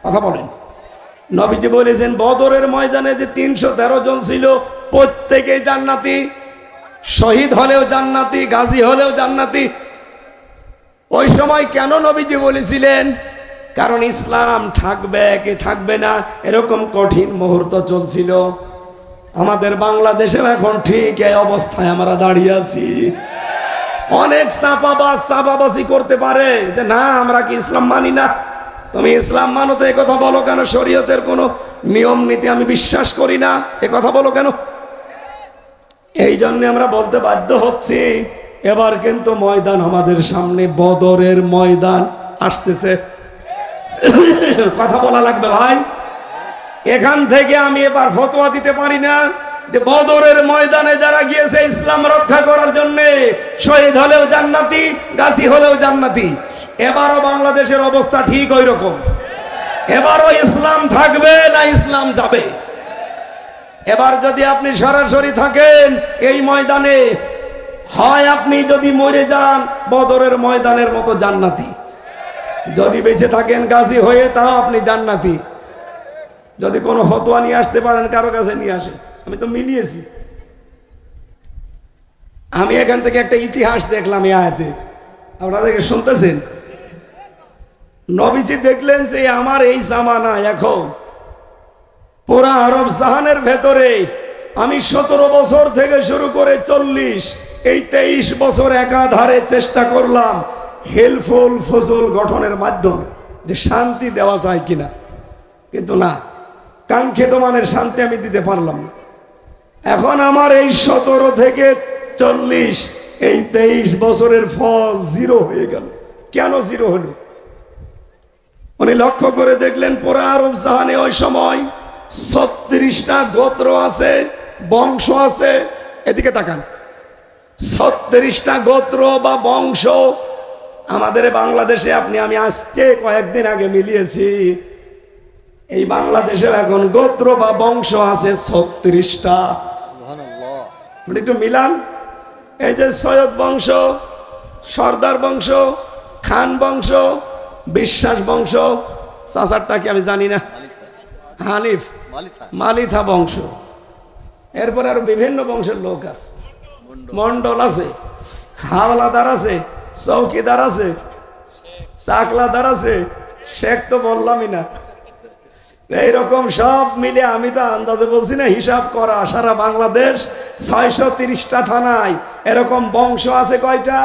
কথা বলেন। নবীজি বলেছেন বদরের ময়দানে যে ৩১৩ জন ছিল প্রত্যেকেই জান্নাতি, শহীদ হলেও জান্নাতি, গাজী হলেও জান্নাতি। ওই সময় কেন নবীজি বলেছিলেন? কারণ ইসলাম থাকবে কি থাকবে না এরকম কঠিন মুহূর্ত চলছিল। আমাদের বাংলাদেশেও এখন ঠিক এই অবস্থায় আমরা দাঁড়িয়ে আছি। অনেক চাপাবাজি করতে পারে যে না আমরা কি ইসলাম মানি না। তুমি ইসলাম মানো তো এ কথা বলো কেন? শরীয়তের কোনো নিয়ম নীতি আমি বিশ্বাস করি না, এ কথা বলো কেন? এই জন্য আমরা বলতে বাধ্য হচ্ছি, এবার কিন্তু ময়দান আমাদের সামনে, বদরের ময়দান আসতেছে। কথা বলা লাগবে ভাই। এখান থেকে আমি এবার ফতোয়া দিতে পারি না যে বদরের ময়দানে যারা গিয়েছে ইসলাম রক্ষা করার জন্য, শহীদ হলেও জান্নাতি, গাজী হলেও জান্নাতি। এবারও বাংলাদেশের অবস্থা ঠিক ওই রকম। এবারও ইসলাম থাকবে না ইসলাম যাবে? এবার যদি আপনি সরাসরি থাকেন এই ময়দানে, হয় আপনি যদি মরে যান বদরের ময়দানের মতো জান্নাতি, যদি বেঁচে থাকেন গাজী হয়ে তাও আপনি জান্নাতি। যদি কোনো ফতোয়া নিয়ে আসতে পারেন কারো কাছে নিয়ে আসেন, আমি তো মিলিয়েছি। আমি এখান থেকে একটা ইতিহাস দেখলাম এই আয়াতে, আপনাদেরকে শুনতেছেন। নবীজি দেখলেন যে আমার এই জামানা এখন পুরা আরব জাহানের ভেতরে আমি 17 বছর থেকে শুরু করে 40, এই 23 বছর একাধারে চেষ্টা করলাম হেলফুল ফজল গঠনের মাধ্যমে যে শান্তি দেওয়া যায় কিনা, কিন্তু না, কাঙ্ক্ষিত মানের শান্তি আমি দিতে পারলাম না। এখন আমার এই 17 থেকে 40, এই 23 বছরের ফল জিরো হয়ে গেল। কেন জিরো হলো? উনি লক্ষ্য করে দেখলেন পুরা আরব জাহানে ওই সময় 36টা গোত্র আছে, বংশ আছে। এদিকে তাকান, 36টা গোত্র বা বংশ। আমাদের বাংলাদেশে আমি আজকে কয়েকদিন আগে মিলিয়েছি, এই বাংলাদেশে এখন গোত্র বা বংশ আছে 36টা। একটু মিলান, এই যে সৈয়দ বংশ, সর্দার বংশ, খান বংশ, বিশ্বাস বংশ, চাচারটা কি আমি জানি না, হানিফ, মালিথা বংশ। এরপরে আরো বিভিন্ন বংশের লোক আছে, মন্ডল আছে, হাওলাদার আছে, চৌকিদার আছে, চাকলাদার আছে, শেখ তো বললামই না। এইরকম সব মিলে আমি তো আন্দাজে বলছি না, হিসাব করা সারা বাংলাদেশ 630টা থানায় এরকম বংশ আছে কয়টা?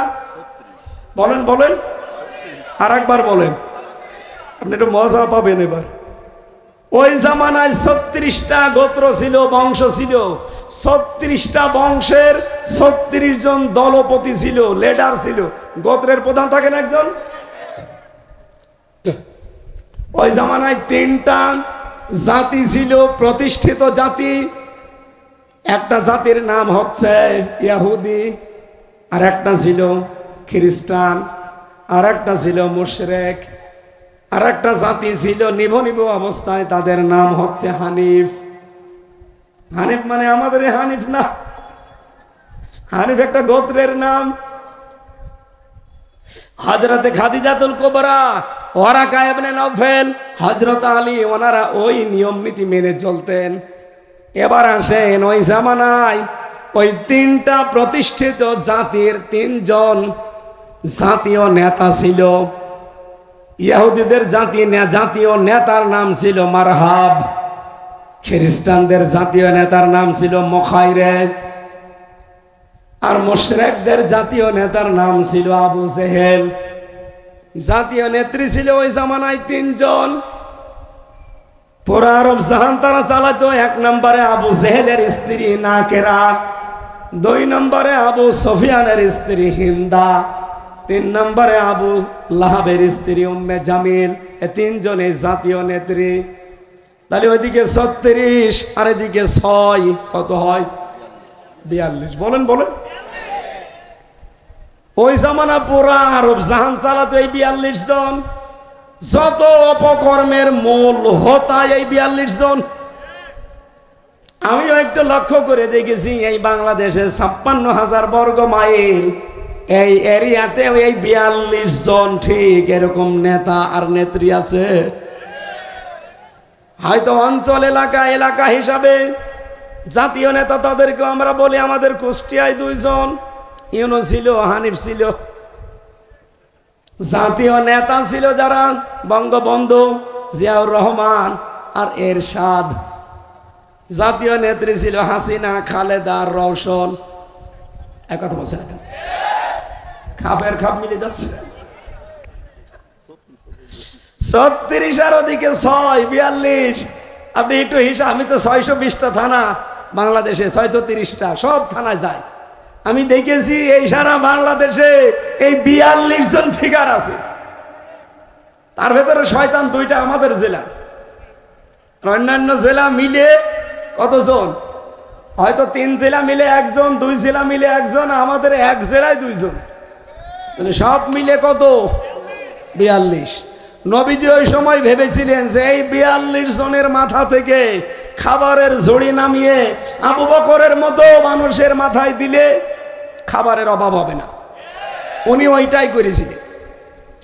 বলেন বলেন, আর একবার বলেন, আপনি একটু মজা পাবেন এবার। ওই জামানায় 36টা গোত্র ছিল, বংশ ছিল। 36টা বংশের 36 জন দলপতি ছিল, লিডার ছিল। গোত্রের প্রধান থাকেন একজন। ওই জামানায় 3টা জাতি ছিল, প্রতিষ্ঠিত জাতি। একটা জাতির নাম হচ্ছে ইহুদি, আর একটা ছিল খ্রিস্টান, আর একটা ছিল মুশরিক, আর একটা জাতি ছিল নিভু নিভু অবস্থায়, তাদের নাম হচ্ছে হানিফ। হানিফ মানে আমাদের এই হানিফ না, হানিফ একটা গোত্রের নাম। হযরতে খাদিজাতুল কুবরা, ওয়ারাকা ইবনে নওফেল, হযরত আলী, ওনারা ওই নিয়ম নীতি মেনে চলতেন। এবার আসেন, ওই জামানায় ওই 3টা প্রতিষ্ঠিত জাতির 3 জন জাতীয় নেতা ছিল। ইহুদিদের জাতীয় নেতার নাম ছিল মারহাব, খ্রিস্টানদের জাতীয় নেতার নাম ছিল মুখাইরে, আর মুশরিকদের জাতীয় নেতার নাম ছিল আবু জেহেল। জাতীয় নেত্রী ছিল ওই জামানায় 3 জন। পুরা আরব জাহান তারা চালাতো। 1 নম্বরে আবু জেহেলের স্ত্রী নাকেরা, 2 নম্বরে আবু সুফিয়ানের স্ত্রী হিন্দা, 3 নম্বরে আবু লাহাবের স্ত্রী উম্মে জামিল। এই 3 জনের জাতীয় নেত্রী। তাহলে ওইদিকে 36 আর এদিকে 6, কত হয়? 42। বলেন বলেন। ওই জামানা পুরা আরব জাহান চালাতো এই 42 জন। যত অপকর্মের মূল হোতা এই 42 জন। আমিও একটু লক্ষ্য করে দেখেছি, এই বাংলাদেশে 56,000 বর্গ মাইল এই এরিয়াতে এই 42 জন ঠিক এরকম নেতা আর নেত্রী আছে। হয়তো অঞ্চল এলাকা হিসাবে জাতীয় নেতা তাদেরকে আমরা বলি। আমাদের কুষ্টিয়ায় 2 জন, ইউনূস ছিল, হানিফ ছিল। জাতীয় নেতা ছিল যারা, বঙ্গবন্ধু, জিয়াউর রহমান আর এরশাদ। জাতীয় নেত্রী ছিল হাসিনা, খালেদা আর রওশন। এক কথা বলছেন, খাপের খাপ মিলে যাচ্ছে। 36 আর ওদিকে 6, 42। আপনি একটু হিসাব, আমি তো 620টা থানা বাংলাদেশে, 630টা সব থানায় যায়। আমি দেখেছি এই সারা বাংলাদেশে এই 42 জন ফিগার আছে। তার ভেতরে শয়তান 2টা আমাদের জেলা, অন্যান্য জেলা মিলে কতজন? হয়তো 3 জেলা মিলে 1 জন, 2 জেলা মিলে 1 জন, আমাদের 1 জেলায় 2 জন। মানে সব মিলে কত? 42। নবীজি ওই সময় ভেবেছিলেন যে এই 42 জনের মাথা থেকে খাবারের ঝুড়ি নামিয়ে আবু বকরের মতো মানুষের মাথায় দিলে খাবারের অভাব হবে না। উনি ওইটাই করেছিলেন।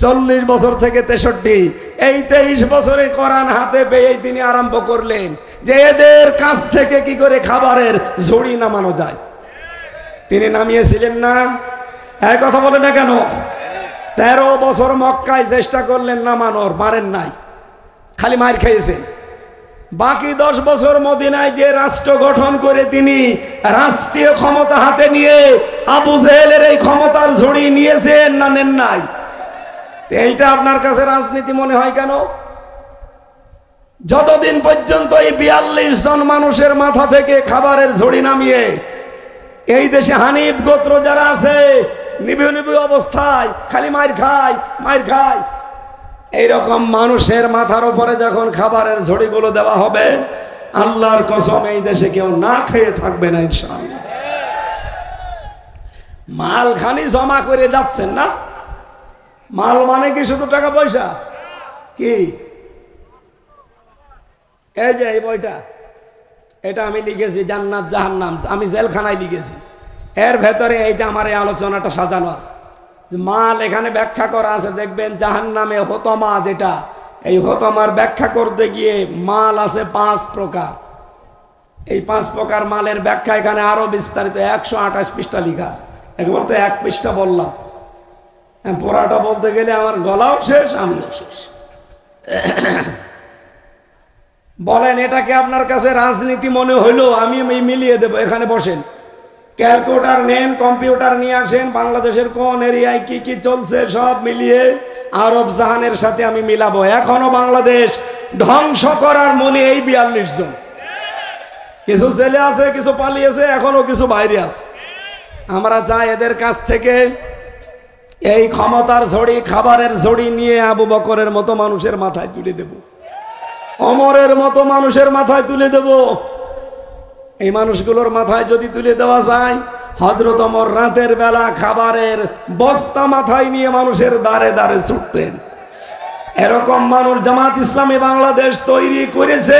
40 বছর থেকে 63, এই 23 বছরে কোরআন হাতে পেয়ে তিনি আরম্ভ করলেন যে এদের কাছ থেকে কি করে খাবারের ঝুড়ি নামানো যায়। তিনি নামিয়েছিলেন না? এক কথা বলে না কেন? 13 বছর মক্কায় চেষ্টা করলেন নামানোর, পারেন নাই, খালি মার খেয়েছেন। বাকি 10 বছর মদিনায় যে রাষ্ট্র গঠন করে তিনি রাষ্ট্রীয় ক্ষমতা হাতে নিয়ে আবু জেহেলের এই ক্ষমতার ঝুড়ি নিয়েছেন না নেন নাই? এইটা আপনার কাছে রাজনীতি মনে হয় কেন? যতদিন পর্যন্ত এই 42 জন মানুষের মাথা থেকে খাবারের ঝুড়ি নামিয়ে এই দেশে হানিফ গোত্র যারা আছে নিভু নিভু অবস্থায় খালি মার খায়, এইরকম মানুষের মাথার উপরে যখন খাবারের ঝুড়িগুলো দেওয়া হবে, আল্লাহর কসম এই দেশে কেউ না খেয়ে থাকবে না ইনশাআল্লাহ। মাল খানি জমা করে যাচ্ছেন না? মাল মানে কি শুধু টাকা পয়সা? কি এই যে এই বইটা, এটা আমি লিখেছি জান্নাত জাহান্নাম, আমি জেলখানায় লিখেছি। এর ভেতরে এইটা আমার এই আলোচনাটা সাজানো আছে। মাল এখানে ব্যাখ্যা করা আছে, দেখবেন জাহান্নামে হোতমা, যেটা এই হোতমার ব্যাখ্যা করতে গিয়ে মাল আছে 5 প্রকার। এই 5 প্রকার মালের ব্যাখ্যা এখানে আরো বিস্তারিত 128 পৃষ্ঠা লেখা আছে। একবার তো 1 পৃষ্ঠা বললাম, পুরাটা বলতে গেলে আমার গলাও শেষ, আমিও শেষ। বলেন এটাকে আপনার কাছে রাজনীতি মনে হইলো? আমি মিলিয়ে দেব, এখানে বসেন, ক্যালকুলেটর নেন, কম্পিউটার নিয়ে আসেন, বাংলাদেশের কোন এরিয়ায় কি কি চলছে সব মিলিয়ে আরব জাহানের সাথে আমি মিলাবো। এখনো বাংলাদেশ ধ্বংস করার মনে এই 42 জন। কিছু ছেলে আছে, কিছু পালিয়েছে, এখনো কিছু বাইরে আছে। আমরা চাই এদের কাছ থেকে এই ক্ষমতার ঝড়ি, খাবারের ঝড়ি নিয়ে আবু বকরের মতো মানুষের মাথায় তুলে দেব, ওমরের মতো মানুষের মাথায় তুলে দেব। এই মানুষগুলোর মাথায় যদি তুলে দেওয়া যায়, হযরত ওমর রাতের বেলা খাবারের বস্তা মাথায় নিয়ে মানুষের দ্বারে দ্বারে ছুটতেন। এরকম মানুষ জামাত ইসলামী বাংলাদেশ তৈরি করেছে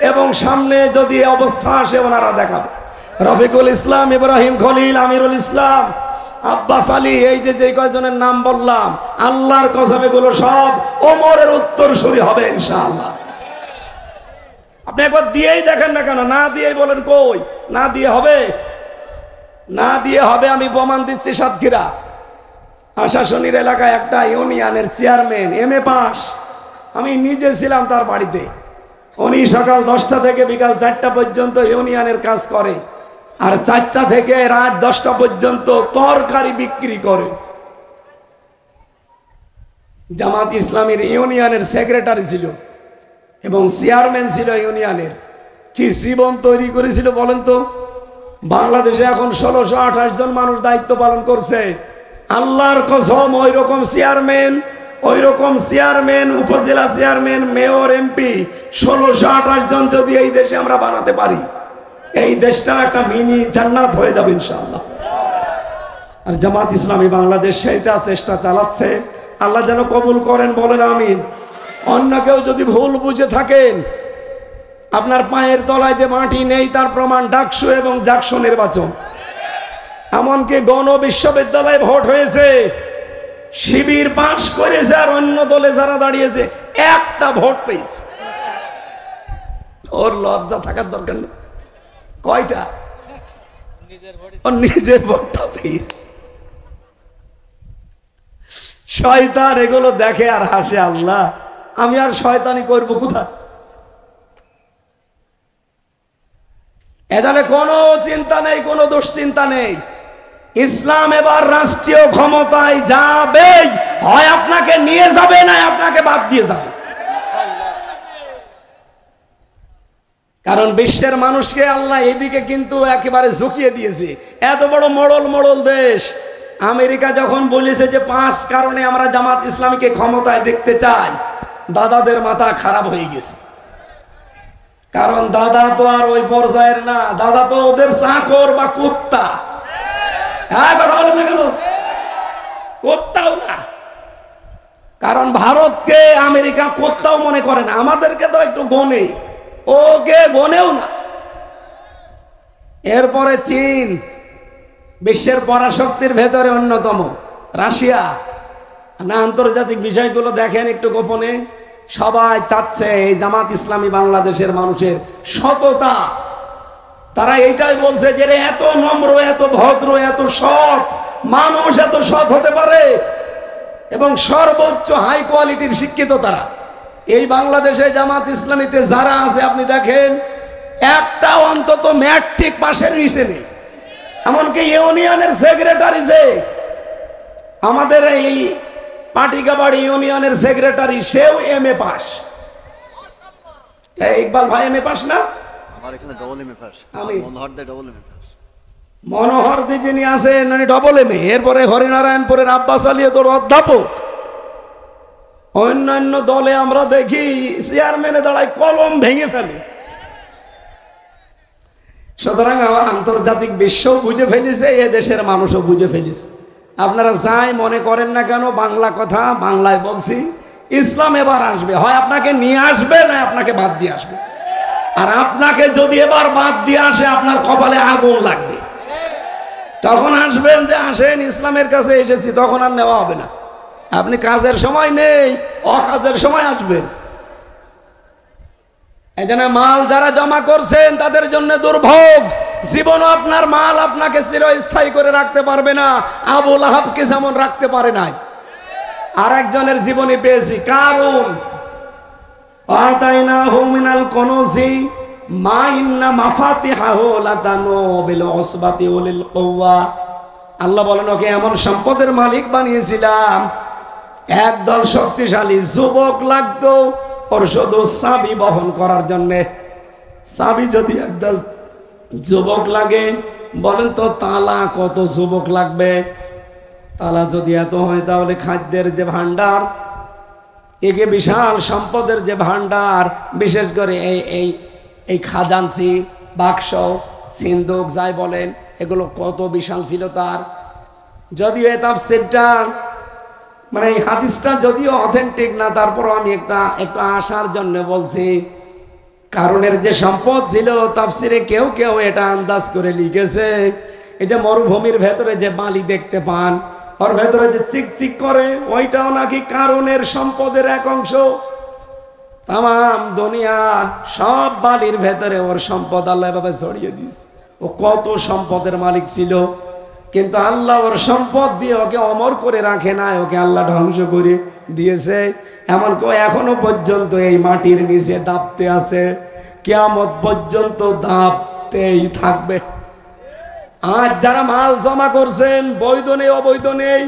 এবং সামনে যদি অবস্থা আসে ওনারা দেখাবে। রফিকুল ইসলাম, ইব্রাহিম খলিল, আমিরুল ইসলাম, আব্বাস আলী, এই যে কয়জনের নাম বললাম, আল্লাহর কসম এগুলো সব ওমরের উত্তরসূরি হবে ইনশাআল্লাহ। আপনি একবার দিয়েই দেখেন না কেন? না দিয়েই বলেন কই? না দিয়ে হবে? না দিয়ে হবে। আমি প্রমাণ দিচ্ছি। সাতক্ষীরা আশাশনির এলাকায় একটা ইউনিয়নের চেয়ারম্যান, MA পাস, আমি নিজে ছিলাম তার বাড়িতে। উনি সকাল 10টা থেকে বিকাল 4টা পর্যন্ত ইউনিয়নের কাজ করে, আর 4টা থেকে রাত 10টা পর্যন্ত তরকারি বিক্রি করে। জামাত ইসলামের ইউনিয়নের সেক্রেটারি ছিল এবং চেয়ারম্যান ছিল ইউনিয়নের। কি জীবন তৈরি করেছিল বলেন তো? বাংলাদেশে এখন 1628 জন মানুষ দায়িত্ব পালন করছে। আল্লাহর কসম, ওই রকম চেয়ারম্যান, উপজেলা চেয়ারম্যান, মেয়র, MP 1628 জন যদি এই দেশে আমরা বানাতে পারি, এই দেশটা একটা মিনি জান্নাত হয়ে যাবে ইনশাআল্লাহ। আর জামাত ইসলামী বাংলাদেশ সেইটা চেষ্টা চালাচ্ছে। আল্লাহ যেন কবুল করেন, বলেন আমিন। অন্য কেউ যদি ভুল বুঝে থাকেন, আপনার পায়ের তলায় যে মাটি নেই তার প্রমাণ ডাকসু এবং জাকসু নির্বাচন। এমনকি গণ বিশ্ববিদ্যালয়ে ভোট হয়েছে, শিবির পাশ করেছে, আর অন্য দলে যারা দাঁড়িয়েছে একটা ভোট পেয়েছে। ওর লজ্জা থাকার দরকার নেই। কয়টা? ওর নিজের ভোটটা পেয়েছে। শয়তান এগুলো দেখে আর হাসে। আল্লাহ, আমি আর শয়তানি করব কোথায়? এখানে কোনো চিন্তা নেই, কোনো দুশ্চিন্তা নেই। ইসলাম এবার রাষ্ট্রীয় ক্ষমতায় যাবে, হয় আপনাকে নিয়ে যাবে না আপনাকে বাদ দিয়ে যাবে। কারণ বিশ্বের মানুষকে আল্লাহ এদিকে কিন্তু একেবারে ঝুঁকিয়ে দিয়েছে। এত বড় মোড়ল দেশ আমেরিকা যখন বলেছে যে 5 কারণে আমরা জামাত ইসলামীকে ক্ষমতায় দেখতে চাই, দাদাদের মাথা খারাপ হয়ে গেছে। কারণ দাদা তো আর ওই পর্যায়ের না, দাদা তো ওদের চাকর বা কুত্তা। হ্যাঁ, কথা বলেন না কেন? কুত্তাও না। কারণ ভারতকে আমেরিকা কুত্তাও মনে করে না, আমাদেরকে তো একটু গনে, ওকে গনেও না। এরপরে চীন, বিশ্বের পরাশক্তির ভেতরে অন্যতম। রাশিয়া। না, আন্তর্জাতিক বিষয়গুলো দেখেন একটু গোপনে। সবাই চাচ্ছে এই জামাত ইসলামী বাংলাদেশের মানুষের সততা। তারা এইটাই বলছে যে এত নম্র, এত ভদ্র, এত সৎ মানুষ এত সৎ হতে পারে, এবং সর্বোচ্চ হাই কোয়ালিটির শিক্ষিত তারা। এই বাংলাদেশে জামাত ইসলামীতে যারা আছে আপনি দেখেন, একটা অন্তত ম্যাট্রিক পাশের নিচে নেই। এমনকি ইউনিয়নের সেক্রেটারি, যে আমাদের এই পাটিকাবাড়ি ইউনিয়নের সেক্রেটারি, সেও MA পাস। ইকবাল ভাই MA পাস না? আমার এখানে ডবল MA পাস। আমি মনোহর দে ডবল MA পাস। মনোহর দি যিনি আছেন মানে ডবল MA। এরপরে হরিনারায়ণপুরের আব্বাস আলী তোর অধ্যাপক। অন্যান্য দলে আমরা দেখি চেয়ারম্যানে দাঁড়ায় কলম ভেঙে ফেলে। সুতরাং আন্তর্জাতিক বিশ্ব বুঝে ফেলেছে, এ দেশের মানুষও বুঝে ফেলেছে। আপনারা যাই মনে করেন না কেন, বাংলা কথা বাংলায় বলছি, ইসলাম এবার আসবে, হয় আপনাকে নিয়ে আসবে না আপনাকে বাদ দিয়ে আসবে। আর আপনাকে যদি এবার বাদ দিয়ে আসে, আপনার কপালে আগুন লাগবে। তখন আসবেন যে আসেন ইসলামের কাছে এসেছি, তখন আর নেওয়া হবে না। আপনি কাজের সময় নেই, অকাজের সময় আসবেন। এই জন্য মাল যারা জমা করছেন তাদের জন্য দুর্ভোগ। জীবনও আপনার মাল আপনাকে চিরস্থায়ী করে রাখতে পারবে না। আবু লাহাবকে যেমন রাখতে পারে নাই। আর একজনের জীবনী পেয়েছি, কারুন। আতাইনাহু মিনাল কুনুজি মা ইন্না মাফাতিহাহু লাতানু বিল উসবাতি উলিল কুওয়া। আল্লাহ বলেন ওকে এমন সম্পদের মালিক বানিয়েছিলাম, একদল শক্তিশালী যুবক লাগতো ওর শুধু চাবি বহন করার জন্যে। চাবি যদি একদল যুবক লাগে, বলেন তো তালা কত যুবক লাগবে? তালা যদি এত হয় তাহলে খাদ্যের যে ভান্ডার, একে বিশাল সম্পদের যে ভান্ডার, বিশেষ করে এই খাজানসি বাক্স সিন্দুক যাই বলেন, এগুলো কত বিশাল ছিল তার। যদিও এই তাফসীরটা মানে এই হাদিসটা যদিও অথেন্টিক না, তারপরও আমি একটু আশার জন্য বলছি। কারণের যে সম্পদ ছিল তাফসীরে কেউ কেউ এটা আন্দাজ করে লিখেছে, এই যে মরুভূমির ভেতরে যে বালি দেখতে পান, ওর ভেতরে যে চিকচিক করে, ওইটাও নাকি কারণের সম্পদের এক অংশ। তাম দুনিয়া সব বালির ভেতরে ওর সম্পদ আল্লাহ এভাবে ছড়িয়ে দিয়েছে। ও কত সম্পদের মালিক ছিল, কিন্তু আল্লাহ ওর সম্পদ দিয়ে ওকে অমর করে রাখে না, ওকে আল্লাহ ধ্বংস করে দিয়েছে। এমন কেউ এখনো পর্যন্ত এই মাটির নিচে দাবতে আছে, কিয়ামত পর্যন্ত দাবতেই থাকবে। আজ যারা মাল জমা করছেন, বৈধ নেই অবৈধ নেই,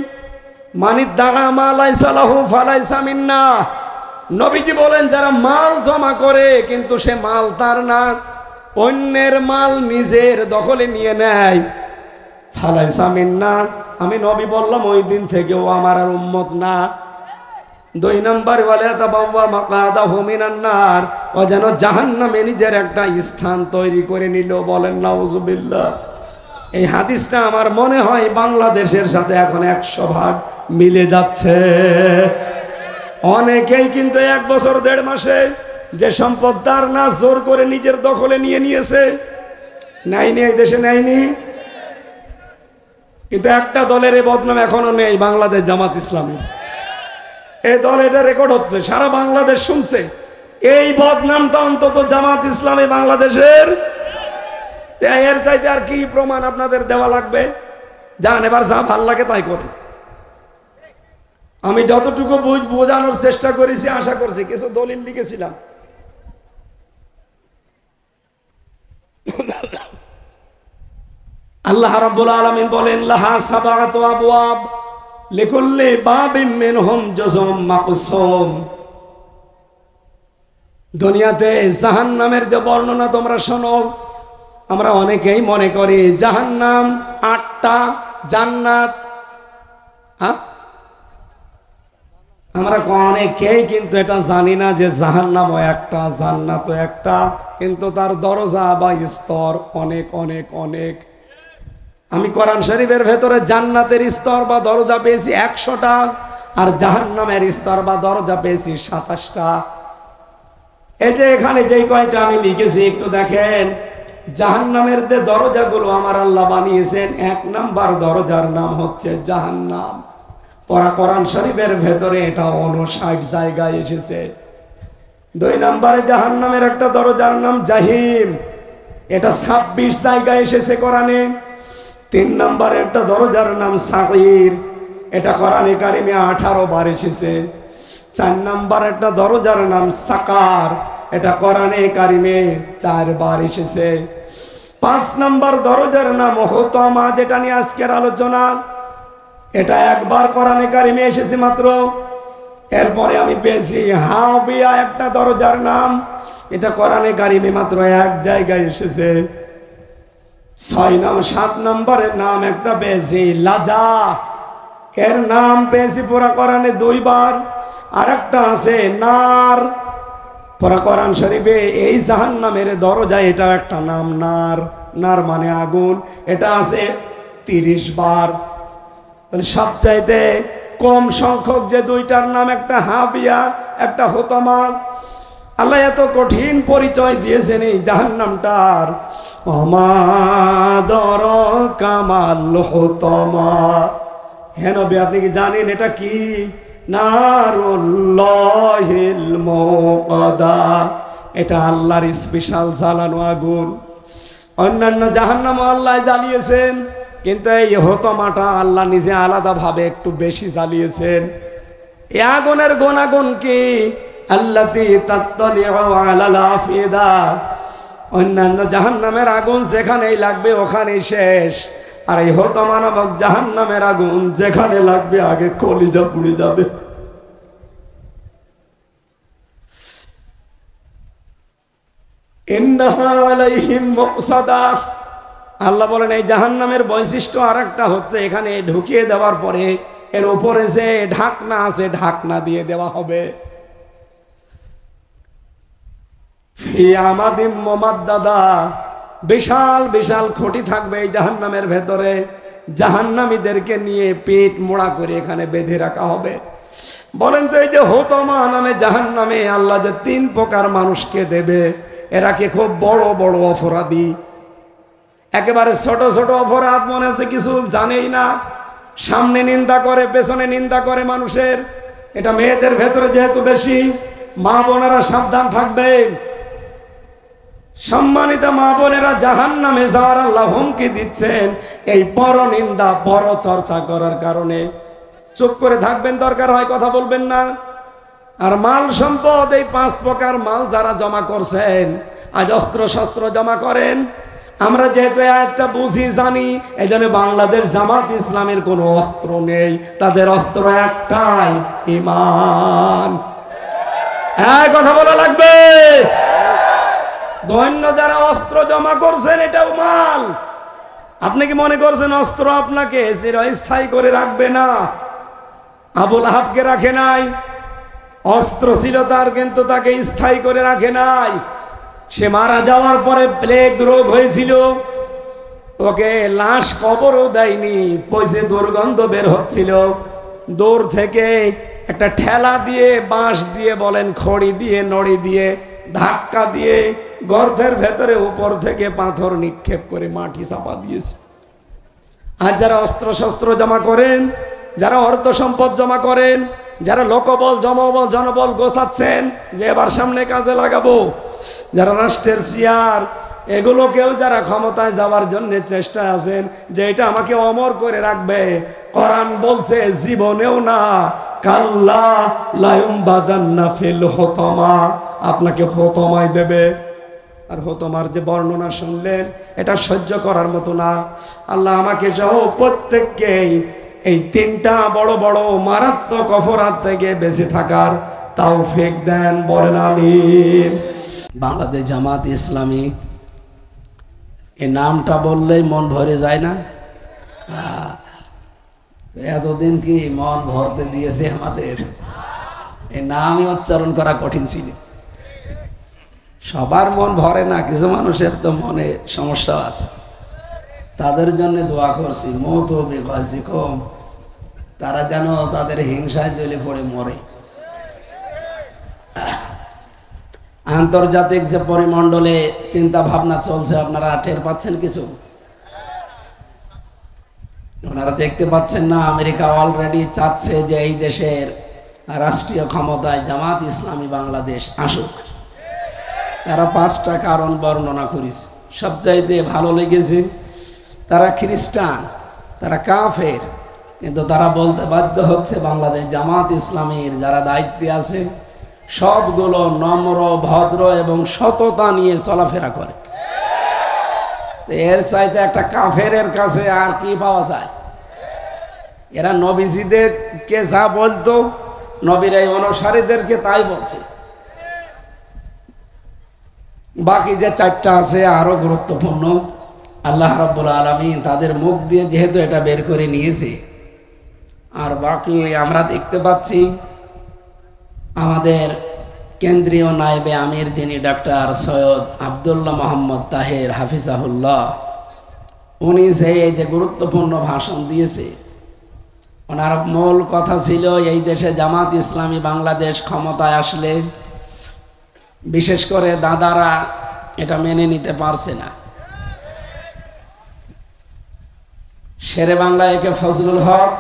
মানিদ দাগা মালাইসা লাহু ফালাইসা মিন্না। নবীজি বলেন যারা মাল জমা করে কিন্তু সে মাল তার না, অন্যের মাল নিজের দখলে নিয়ে নেয়, ফালাইসা মিন্না, আমি নবী বললাম ওই দিন থেকে ও আমার আর উম্মত না। 2 নম্বর ওয়ালা তাবাওয়া মাকাদাহু মিনান নার, ও যেন জাহান্নামে নিজের একটা স্থান তৈরি করে নিল। বলেন নাউজুবিল্লাহ। এই হাদিসটা আমার মনে হয় বাংলাদেশের সাথে এখন 100 ভাগ মিলে যাচ্ছে। অনেকেই কিন্তু 1 বছর 1.5 মাসে যে সম্পদ তার না, জোর করে নিজের দখলে নিয়ে নিয়েছে। নেয়নি, এই দেশে নেয়নি, কিন্তু একটা দলের এই বদনাম এখনো নেই, বাংলাদেশ জামাত ইসলামী। এই দল এটা রেকর্ড হচ্ছে, সারা বাংলাদেশ শুনছে। এই বদনামটা অন্তত জামাত ইসলামী বাংলাদেশের। এর চাইতে আর কি প্রমাণ আপনাদের দেওয়া লাগবে? যান এবার যা ভাল লাগে তাই করে। আমি যতটুকু বোঝানোর চেষ্টা করেছি, আশা করছি কিছু দলিল লিখেছিলাম। আল্লাহ রাব্বুল আলামিন বলেন লাহা সাবাতু আবওয়াব লিকুল্লি বাবিন মিনহুম জুজুম মাকসুম। দুনিয়াতে জাহান্নামের যে বর্ণনা তোমরা শোনো, আমরা অনেকেই মনে করি জাহান্নাম 8টা, জান্নাত আমরা অনেকেই কিন্তু এটা জানি না যে জাহান্নামও একটা, জান্নাতও একটা, কিন্তু তার দরজা বা স্তর অনেক অনেক অনেক। আমি কোরআন শরীফের ভেতরে জান্নাতের স্তর বা দরজা পেয়েছি 100টা, আর জাহান্নামের স্তর বা দরজা পেয়েছি 27টা। এই যে এখানে যেই কয়টা আমি লিখেছি একটু দেখেন। জাহান্নামের যে দরজাগুলো আমার আল্লাহ বানিয়েছেন, 1 নাম্বার দরজার নাম হচ্ছে জাহান্নাম। কোরআন শরীফের ভেতরে এটা 59 জায়গায় এসেছে। 2 নম্বরে জাহান্নামের একটা দরজার নাম জাহিম, এটা 26 জায়গায় এসেছে কোরআনে। 3 নম্বরে একটা দরজার নাম সাগীর, এটা কোরআনে কারিমে 18 বার এসেছে। 4 নম্বর একটা দরজার নাম সাকার, এটা কোরআনে কারিমে 4 বার এসেছে। 5 নম্বর দরজার নাম হুতামা, যেটা নিয়ে আজকের আলোচনা, এটা 1 বার কোরআনে কারিমে এসেছে মাত্র। এরপরে আমি পেয়েছি হাবিয়া, একটা দরজার নাম, এটা কোরআনে কারিমে মাত্র 1 জায়গায় এসেছে। 7 নম্বরের নাম একটা পেয়েছি লাজা, এর নাম পেয়েছি পুরা কোরআনে 2 বার। আর একটা আছে নার, পুরা কোরআন শরীফে এই জাহান্নামের দরজা, এটা একটা নাম নার, নার মানে আগুন, এটা আছে 30 বার। সবচাইতে কম সংখ্যক যে 2টার নাম, একটা হাবিয়া একটা হুতামা। আল্লাহ এত কঠিন পরিচয় দিয়েছেন এই জাহান্নামটার। আমাদর কামাল হুতামা। হে নবী আপনি কি জানেন এটা কি? নারুল্লাহিল মুকাদা, এটা আল্লাহর স্পেশাল জ্বালানো আগুন। অন্যান্য জাহান্নামও আল্লাহ জ্বালিয়েছেন, কিন্তু এই হুতামাটা আল্লাহ নিজে আলাদাভাবে একটু বেশি জ্বালিয়েছেন। এই আগুনের গুণাগুণ কি? আল্লাতী তাত্তালিউ আলাল আফিদা, অন্যান্য জাহান্নামের আগুন যেখানেই লাগবে ওখানেই শেষ, আর এই হোতমা নামক জাহান্নামের আগুন যেখানে লাগবে আগে কলিজা পুড়ে যাবে। ইন্নাহা আলাইহিম মুকসাদা, আল্লাহ বলেন এই জাহান্নামের বৈশিষ্ট্য আর একটা হচ্ছে এখানে ঢুকিয়ে দেওয়ার পরে এর উপরে যে ঢাকনা আছে ঢাকনা দিয়ে দেওয়া হবে। ফি আমাদিম মুমাদ্দাদা, বিশাল বিশাল খুঁটি থাকবে এই জাহান্নামের ভেতরে, জাহান্নামীদেরকে নিয়ে পেট মোড়া করে এখানে বেঁধে রাখা হবে। বলেন তো এই যে হোতমা নামে জাহান্নামে আল্লাহ যে 3 প্রকার মানুষকে দেবে, এরা কি খুব বড় বড় অপরাধী? একেবারে ছোট ছোট অপরাধ মনে হচ্ছে কিছু জানেই না, সামনে নিন্দা করে পেছনে নিন্দা করে মানুষের। এটা মেয়েদের ভেতরে যেহেতু বেশি, মা বোনেরা সাবধান থাকবেন। সম্মানিত মা বোনেরা, জাহান্নামে যাওয়ার আল্লাহ হুমকি দিচ্ছেন এই পর নিন্দা পর চর্চা করার কারণে। চুপ করে থাকবেন, দরকার হয় কথা বলবেন না। আর মাল সম্পদ, এই 5 প্রকার মাল যারা জমা করছেন, আজ অস্ত্র শস্ত্র জমা করেন। আমরা যেহেতু একটা বুঝি জানি, এই জন্য বাংলাদেশ জামাত ইসলামের কোনো অস্ত্র নেই, তাদের অস্ত্র একটাই, ঈমান। কথা বলা লাগবে। দৈন্য যারা অস্ত্র জমা করছেন এটাও মাল। আপনি কি মনে করছেন অস্ত্র আপনাকে চিরস্থায়ী করে রাখবে না? আবুল আহাবকে রাখে নাই, অস্ত্র ছিল তার, কিন্তু তাকে স্থায়ী করে রাখে নাই। সে মারা যাওয়ার পরে প্লেগ রোগ হয়েছিল, ওকে লাশ কবরও দেয়নি, পয়সে দুর্গন্ধ বের হচ্ছিল। দূর থেকে একটা ঠেলা দিয়ে, বাঁশ দিয়ে বলেন, খড়ি দিয়ে, নড়ি দিয়ে, ধাক্কা দিয়ে গর্তের ভেতরে উপর থেকে পাথর নিক্ষেপ করে মাটি চাপা দিয়েছে। আর যারা অস্ত্র শস্ত্র জমা করেন, যারা অর্থ সম্পদ জমা করেন, যারা লোকবল জনবল জনবল গোছাচ্ছেন যে এবার সামনে কাজে লাগাবো, যারা রাষ্ট্রের চেয়ার এগুলোকেও যারা ক্ষমতায় যাওয়ার জন্য চেষ্টা আছেন যে এটা আমাকে অমর করে রাখবে, কোরআন বলছে জীবনেও না, কাল্লা লা ইউমবাদান্না ফিল হুতামা, আপনাকে হোতমায় দেবে। আর হোতমার যে বর্ণনা শুনলেন এটা সহ্য করার মতো না। আল্লাহ আমাকে সহ প্রত্যেককেই এই 3টা বড় বড় মারাত্মক অপরাধ থেকে বেঁচে থাকার তৌফিক দেন, বলেন আমিন। বাংলাদেশ জামাত ইসলামী এই নামটা বললেই মন ভরে যায় না? এতদিন কি মন ভরতে দিয়েছে আমাদের? এই নামই উচ্চারণ করা কঠিন ছিল। সবার মন ভরে না, কিছু মানুষের তো মনে সমস্যা আছে, তাদের জন্য দোয়া করছি। মৌত বেকাশি কম, তারা যেন তাদের হিংসায় জ্বলে পড়ে মরে। আন্তর্জাতিক যে পরিমণ্ডলে চিন্তা ভাবনা চলছে, আপনারা টের পাচ্ছেন কিছু? আপনারা দেখতে পাচ্ছেন না? আমেরিকা অলরেডি চাচ্ছে যে এই দেশের রাষ্ট্রীয় ক্ষমতায় জামাত ইসলামী বাংলাদেশ আসুক। তারা 5টা কারণ বর্ণনা করেছে। সবচাইতে ভালো লেগেছে, তারা খ্রিস্টান, তারা কাফের, কিন্তু তারা বলতে বাধ্য হচ্ছে বাংলাদেশ জামাত ইসলামীর যারা দায়িত্বে আছে সবগুলো নম্র, ভদ্র এবং সততা নিয়ে চলাফেরা করে। এর চাইতে একটা কাফেরের কাছে আর কি পাওয়া যায়? এরা নবীজিদেরকে যা বলতো, নবীর এই অনুসারীদেরকে তাই বলছে। বাকি যে 4টা আছে আরো গুরুত্বপূর্ণ, আল্লাহ রাব্বুল আলামিন তাদের মুখ দিয়ে যেহেতু এটা বের করে নিয়েছে। আর বাকি আমরা দেখতে পাচ্ছি আমাদের কেন্দ্রীয় নায়েবে আমির যিনি ডাক্তার সৈয়দ আব্দুল্লাহ মোহাম্মদ তাহের হাফিজাহুল্লাহ, উনি যে গুরুত্বপূর্ণ ভাষণ দিয়েছে, ওনার মূল কথা ছিল এই দেশে জামাত ইসলামী বাংলাদেশ ক্ষমতায় আসলে বিশেষ করে দাদারা এটা মেনে নিতে পারছে না। শেরে বাংলা একে ফজলুল হক,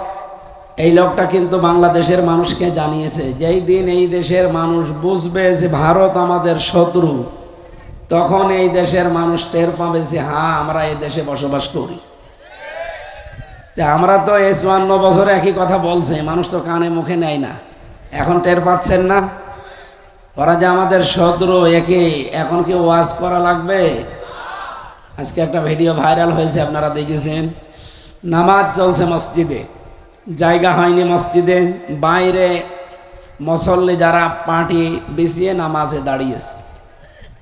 এই লোকটা কিন্তু বাংলাদেশের মানুষকে জানিয়েছে যেই দিন এই দেশের মানুষ বুঝবে যে ভারত আমাদের শত্রু, তখন এই দেশের মানুষ টের পাবে যে হ্যাঁ আমরা এই দেশে বসবাস করি। আমরা তো 54 বছরে একই কথা বলছি, মানুষ তো কানে মুখে নেয় না। এখন টের পাচ্ছেন না? ওরা যে আমাদের শত্রু, একে এখন কি ওয়াজ করা লাগবে? আজকে একটা ভিডিও ভাইরাল হয়েছে, আপনারা দেখেছেন। নামাজ চলছে মসজিদে, জায়গা হয়নি মসজিদে, বাইরে মুসল্লি যারা পাটি বিছিয়ে নামাজে দাঁড়িয়েছে।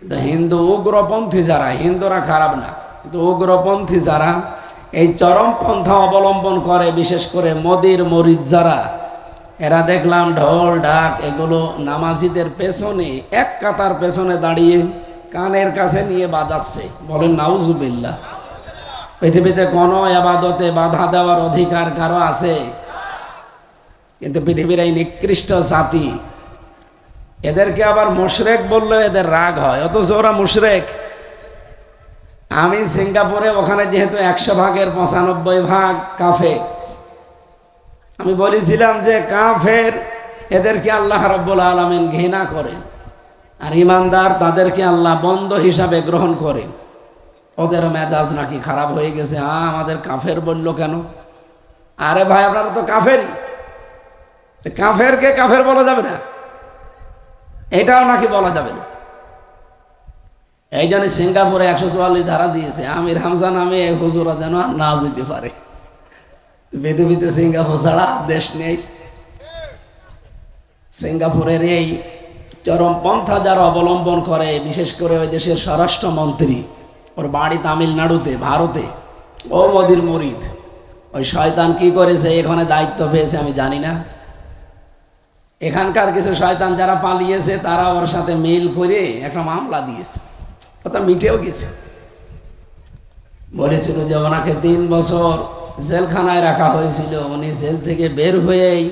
তো হিন্দু উগ্রপন্থী যারা, হিন্দুরা খারাপ না, কিন্তু উগ্রপন্থী যারা এই চরমপন্থা অবলম্বন করে, বিশেষ করে মোদির মরিদ যারা, এরা দেখলাম ঢোল ঢাক এগুলো নামাজিদের পেছনে, এক কাতার পেছনে দাঁড়িয়ে কানের কাছে নিয়ে বাজাচ্ছে। বলেন নাউজুবিল্লাহ। পৃথিবীতে কোনো ইবাদতে বাধা দেওয়ার অধিকার কারো আছে? কিন্তু পৃথিবীর এই নিকৃষ্ট জাতি, এদেরকে আবার মুশরিক বললে এদের রাগ হয়, অথচ ওরা মুশরিক। আমি সিঙ্গাপুরে, ওখানে যেহেতু 100 ভাগের 95 ভাগ কাফের, আমি বলেছিলাম যে কাফের এদেরকে আল্লাহ রাব্বুল আলামিন ঘৃণা করেন, আর ইমানদার তাদেরকে আল্লাহ বন্ধু হিসাবে গ্রহণ করেন। ওদের মেজাজ নাকি খারাপ হয়ে গেছে, আমাদের কাফের বললো কেন? আরে ভাই, আপনারা তো কাফেরই, কাফেরকে কাফের বলা যাবে না, এটাও নাকি বলা যাবে না। এই জন্য সিঙ্গাপুরে 144 ধারা দিয়েছে, আমির হামজা নামে হুজুরা যেন না যেতে পারে। পৃথিবীতে সিঙ্গাপুর ছাড়া দেশ নেই। সিঙ্গাপুরের এই চরমপন্থা যারা অবলম্বন করে, বিশেষ করে ওই দেশের স্বরাষ্ট্রমন্ত্রী, ওর বাড়ি তামিলনাড়ুতে, ভারতে, ও মোদির মুরিদ। ওই শয়তান কি করেছে, এখানে দায়িত্ব পেয়েছে আমি জানি না। এখানকার কিছু শয়তান যারা পালিয়েছে, তারা ওর সাথে মিল করে একটা মামলা দিয়েছে, ওটা মিটেও গেছে। বলেছিল যে ওনাকে 3 বছর জেলখানায় রাখা হয়েছিল, উনি জেল থেকে বের হয়েই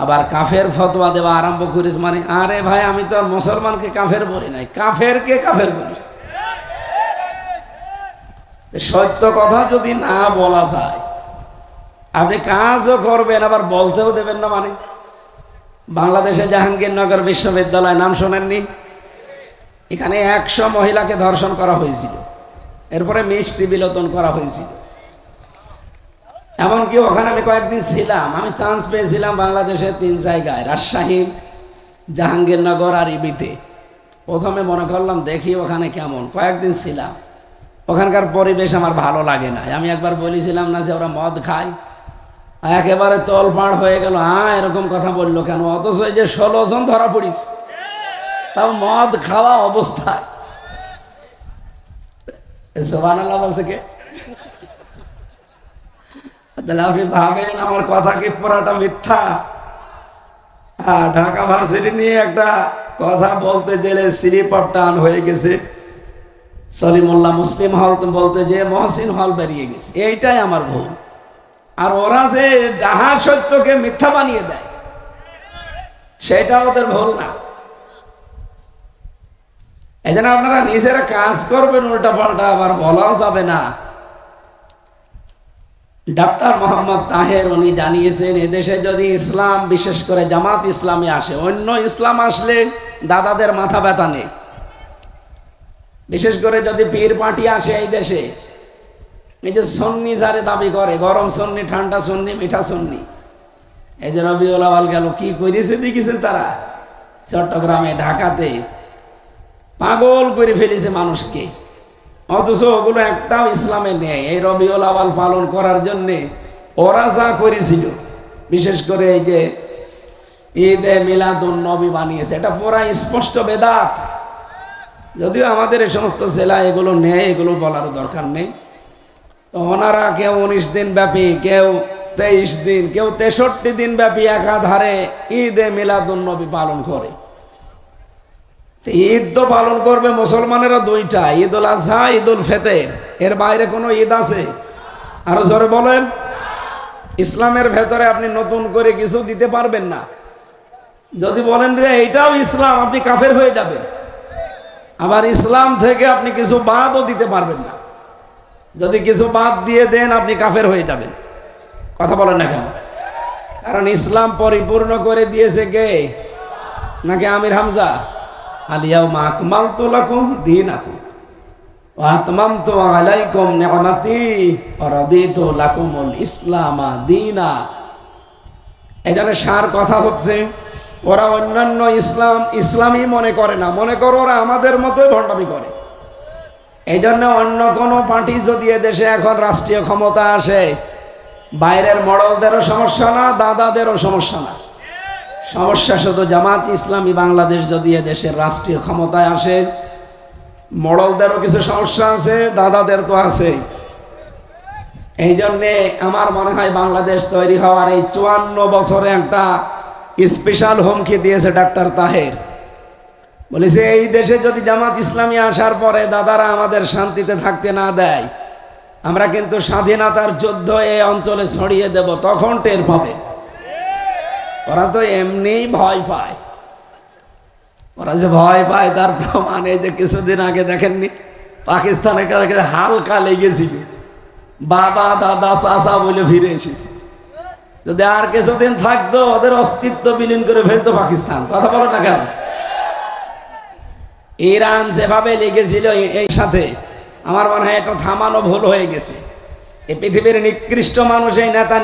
আবার কাফের ফতোয়া দেওয়া আরম্ভ করিস। মানে আরে ভাই, আমি তো আর মুসলমানকে কাফের বলি নাই, কাফেরকে কাফের বলিস। সত্য কথা যদি না বলা যায়, আপনি কাজও করবেন আবার বলতেও দেবেন না। মানে বাংলাদেশে জাহাঙ্গীরনগর বিশ্ববিদ্যালয় নাম শোনেননি? এখানে 100 মহিলাকে ধর্ষণ করা হয়েছিল, এরপরে মিষ্টি বিলোচন করা হয়েছিল। এমনকি ওখানে আমি কয়েকদিন ছিলাম, আমি চান্স পেয়েছিলাম বাংলাদেশের 3 জায়গায়, রাজশাহী, জাহাঙ্গীরনগর আর ইবিতে। প্রথমে মনে করলাম দেখি ওখানে কেমন, কয়েকদিন ছিলাম। ওখানকার পরিবেশ আমার ভালো লাগে না। আমি একবার বলেছিলাম না যে ওরা মদ খায়, একেবারে তোলপাড় হয়ে গেল। এরকম কথা বললো কেন? অথচ এই যে 16 জন ধরা পড়িস, তাও মদ খাওয়া অবস্থায়। সুবহানাল্লাহ বলছে কে? তাহলে আপনি ভাবেন আমার কথা কি পুরাটা মিথ্যা? ঢাকা ভার্সিটি নিয়ে একটা কথা বলতে গেলে স্লিপার টান হয়ে গেছে, সলিমুল্লাহ মুসলিম হল বলতে যে মহসিন হল বেরিয়ে গেছে। এইটাই আমার ভুল। আর ওরা যে ডাহা সত্যকে মিথ্যা বানিয়ে দেয়, সেটা ওদের ভুল না। এই জন্য আপনারা নিজেরা কাজ করবেন, উল্টা পাল্টা আবার বলাও যাবে না। ডাক্তার মোহাম্মদ তাহের উনি জানিয়েছেন, এদেশে যদি ইসলাম, বিশেষ করে জামাত ইসলামী আসে, অন্য ইসলাম আসলে দাদাদের মাথা ব্যথা নেই। বিশেষ করে যদি পীর পার্টি আসে এই দেশে, এই যে সুন্নি যারে দাবি করে, গরম সুন্নি, ঠান্ডা সুন্নি, মিঠা সুন্নি, এই যে রবিউল আউয়াল গেল, কি করেছে দেখেছেন তারা? চট্টগ্রামে, ঢাকাতে পাগল করে ফেলেছে মানুষকে। অথচ ওগুলো একটাও ইসলামে নেই। এই রবিউল আউয়াল পালন করার জন্যে ওরা যা করেছিল, বিশেষ করে এই যে ঈদে মিলাদুন নবী বানিয়েছে, এটা পুরা স্পষ্ট বেদাত। যদিও আমাদের এই সমস্ত জেলা এগুলো নেই, এগুলো বলার দরকার নেই। তো ওনারা কেউ 19 দিন ব্যাপী, কেউ 23 দিন, কেউ 63 দিন ব্যাপী একাধারে ঈদে মিলাদুন নবী পালন করে। ঈদ তো পালন করবে মুসলমানেরা 2টা, ঈদ উল আজহা, ঈদ উল ফিতর। এর বাইরে কোনো ঈদ আছে? আরো জোরে বলেন। ইসলামের ভেতরে আপনি নতুন করে কিছু দিতে পারবেন না। যদি বলেন যে এইটাও ইসলাম, আপনি কাফের হয়ে যাবেন। আবার ইসলাম থেকে আপনি কিছু বাদও দিতে পারবেন না। যদি কিছু বাদ দিয়ে দেন, আপনি কাফের হয়ে যাবেন। কথা বলেন না কেন? কারণ ইসলাম পরিপূর্ণ করে দিয়েছে কে? নাকি আমির হামজা? আলিয়াউমা আকমালতু লাকুম দীনাকুম ওয়া আতমামতু আলাইকুম নি'মাতি ওয়া রাদিতু লাকুমুল ইসলামা দীনা। এখানে সার কথা হচ্ছে, ওরা অন্যান্য ইসলামই মনে করে না, মনে করো ওরা আমাদের মতোই ভণ্ডামি করে। এই জন্য অন্য কোনো পার্টি যদি এদেশে এখন রাষ্ট্রীয় ক্ষমতা আসে, বাইরের মডেলদেরও সমস্যা না, দাদাদেরও সমস্যা না, সমস্যা শুধু জামাত ইসলামী বাংলাদেশ যদি এদেশের রাষ্ট্রীয় ক্ষমতায় আসে। মডেলদেরও কিছু সমস্যা আছে, দাদাদের তো আছেই। এই জন্যে আমার মনে হয় বাংলাদেশ তৈরি হওয়ার এই 54 বছরে একটা স্পেশাল হুমকি দিয়েছে ডাক্তার তাহের। বলেছে এই দেশে যদি জামাত ইসলামী আসার পরে দাদারা আমাদের শান্তিতে থাকতে না দেয়, আমরা কিন্তু স্বাধীনতার যুদ্ধ এই অঞ্চলে ছড়িয়ে দেব, তখন টের পাবে। ওরা তো এমনিই ভয় পায়, ওরা যে ভয় পায় তার প্রমাণ এই যে কিছুদিন আগে দেখেননি পাকিস্তানের কাছে হালকা লেগেছিল, বাবা দাদা চাচা বলে ফিরে এসেছে। যদি আর কিছুদিন থাকতো ওদের অস্তিত্ব বিলীন করে ফেলতো পাকিস্তান। কথা বলো না কেন? ইরান যেভাবে লেগেছিল এই সাথে, আমার মনে হয় এটা থামানো ভুল হয়ে গেছে। এই পৃথিবীর নিকৃষ্ট মানুষ এই নেতা,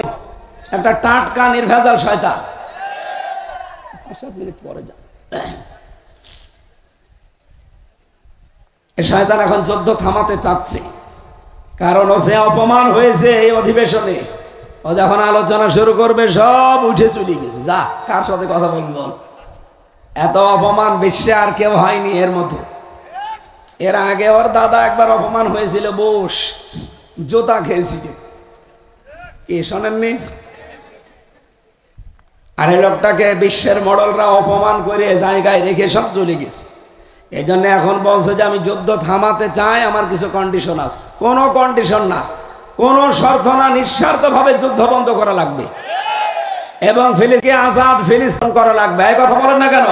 একটা টাটকা নির্ভেজাল শয়তান। পরে যা শয়তান এখন যুদ্ধ থামাতে চাচ্ছে, কারণ ও যে অপমান হয়েছে এই অধিবেশনে, ও যখন আলোচনা শুরু করবে সব উঠে চলে গেছে। যা, কার সাথে কথা বলবি বল? এত অপমান বিশ্বে আর কেউ হয়নি এর মতো। এর আগে ওর দাদা একবার অপমান হয়েছিল, বোস জোতা খেয়েছিল, কি শোনেননি? আর এই লোকটাকে বিশ্বের মডেলরা অপমান করে জায়গায় রেখে সব চলে গেছে। এই জন্য এখন বলছে যে আমি যুদ্ধ থামাতে চাই, আমার কিছু কন্ডিশন আছে। কোনো কন্ডিশন না, কোনো শর্ত না, নিঃস্বার্থভাবে যুদ্ধ বন্ধ করা লাগবে এবং ফিলিস্তিনকে আজাদ ফিলিস্তিন করা লাগবে। এই কথা বলেন না কেন?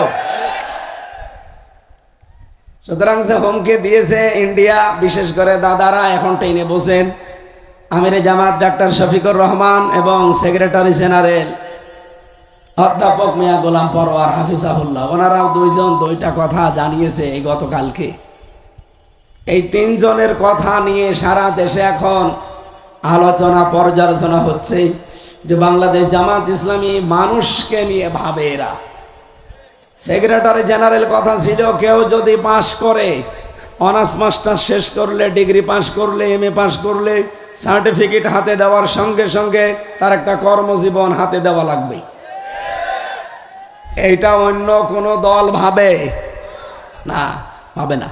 সুতরাং যে হুমকি দিয়েছে ইন্ডিয়া, বিশেষ করে দাদারা এখন টেনে বসেন। আমিরে জামাত ডাক্তার শফিকুর রহমান এবং সেক্রেটারি জেনারেল অধ্যাপক মিয়া গোলাম পরওয়ার হাফিজাহুল্লাহ, ওনারাও দুইজন দুইটা কথা জানিয়েছে এই গতকালকে। এই তিনজনের কথা নিয়ে সারা দেশে এখন আলোচনা পর্যালোচনা হচ্ছে যে বাংলাদেশ জামাত ইসলামী মানুষকে নিয়ে ভাবে। এরা সেক্রেটারি জেনারেল কথা ছিল, কেউ যদি পাশ করে, অনার্স মাস্টার্স শেষ করলে, ডিগ্রি পাস করলে, MA পাস করলে, সার্টিফিকেট হাতে দেওয়ার সঙ্গে সঙ্গে তার একটা কর্মজীবন হাতে দেওয়া লাগবে। এইটা অন্য কোনো দল ভাবে না, ভাবে না।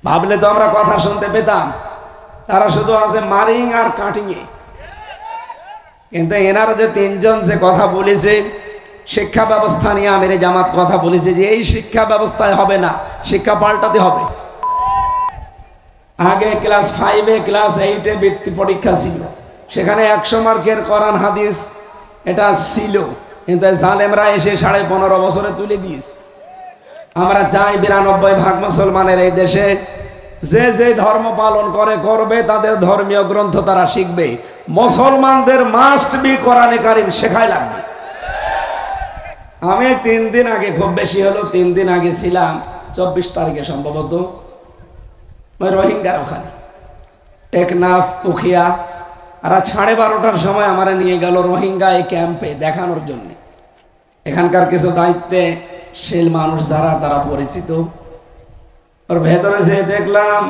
ভাবলে তো আমরা কথা শুনতে পেতাম। তারা শুধু আছে মারিং আর কাটিংয়ে। কিন্তু এনারা যে তিনজন যে কথা বলেছে, শিক্ষা ব্যবস্থা নিয়ে আমিরে জামাত কথা বলেছে যে এই শিক্ষা ব্যবস্থায় হবে না, শিক্ষা পাল্টাতে হবে। আগে ক্লাস 5-এ ক্লাস 8-এ বৃত্তি পরীক্ষা ছিল, সেখানে 100 মার্কের কোরআন হাদিস এটা ছিল, কিন্তু জালেমরা এসে 15.5 বছরে তুলে দিয়েছে। আমরা চাই 92% মুসলমানের এই দেশে যে যে ধর্ম পালন করে করবে, তাদের ধর্মীয় গ্রন্থ তারা শিখবে। মুসলমানদের মাস্ট বি কোরআনে কারিম শেখাই লাগবে। আমি 3 দিন আগে, খুব বেশি হলো 3 দিন আগে ছিলাম, 24 তারিখে সম্ভবত, ওই রোহিঙ্গার ওখানে টেকনাফ উখিয়া। আর 12:30টার সময় আমরা নিয়ে গেল রোহিঙ্গা এই ক্যাম্পে দেখানোর জন্য। এখানকার কিছু দায়িত্বশীল মানুষ যারা, তারা পরিচিত। ওর ভেতরে যে দেখলাম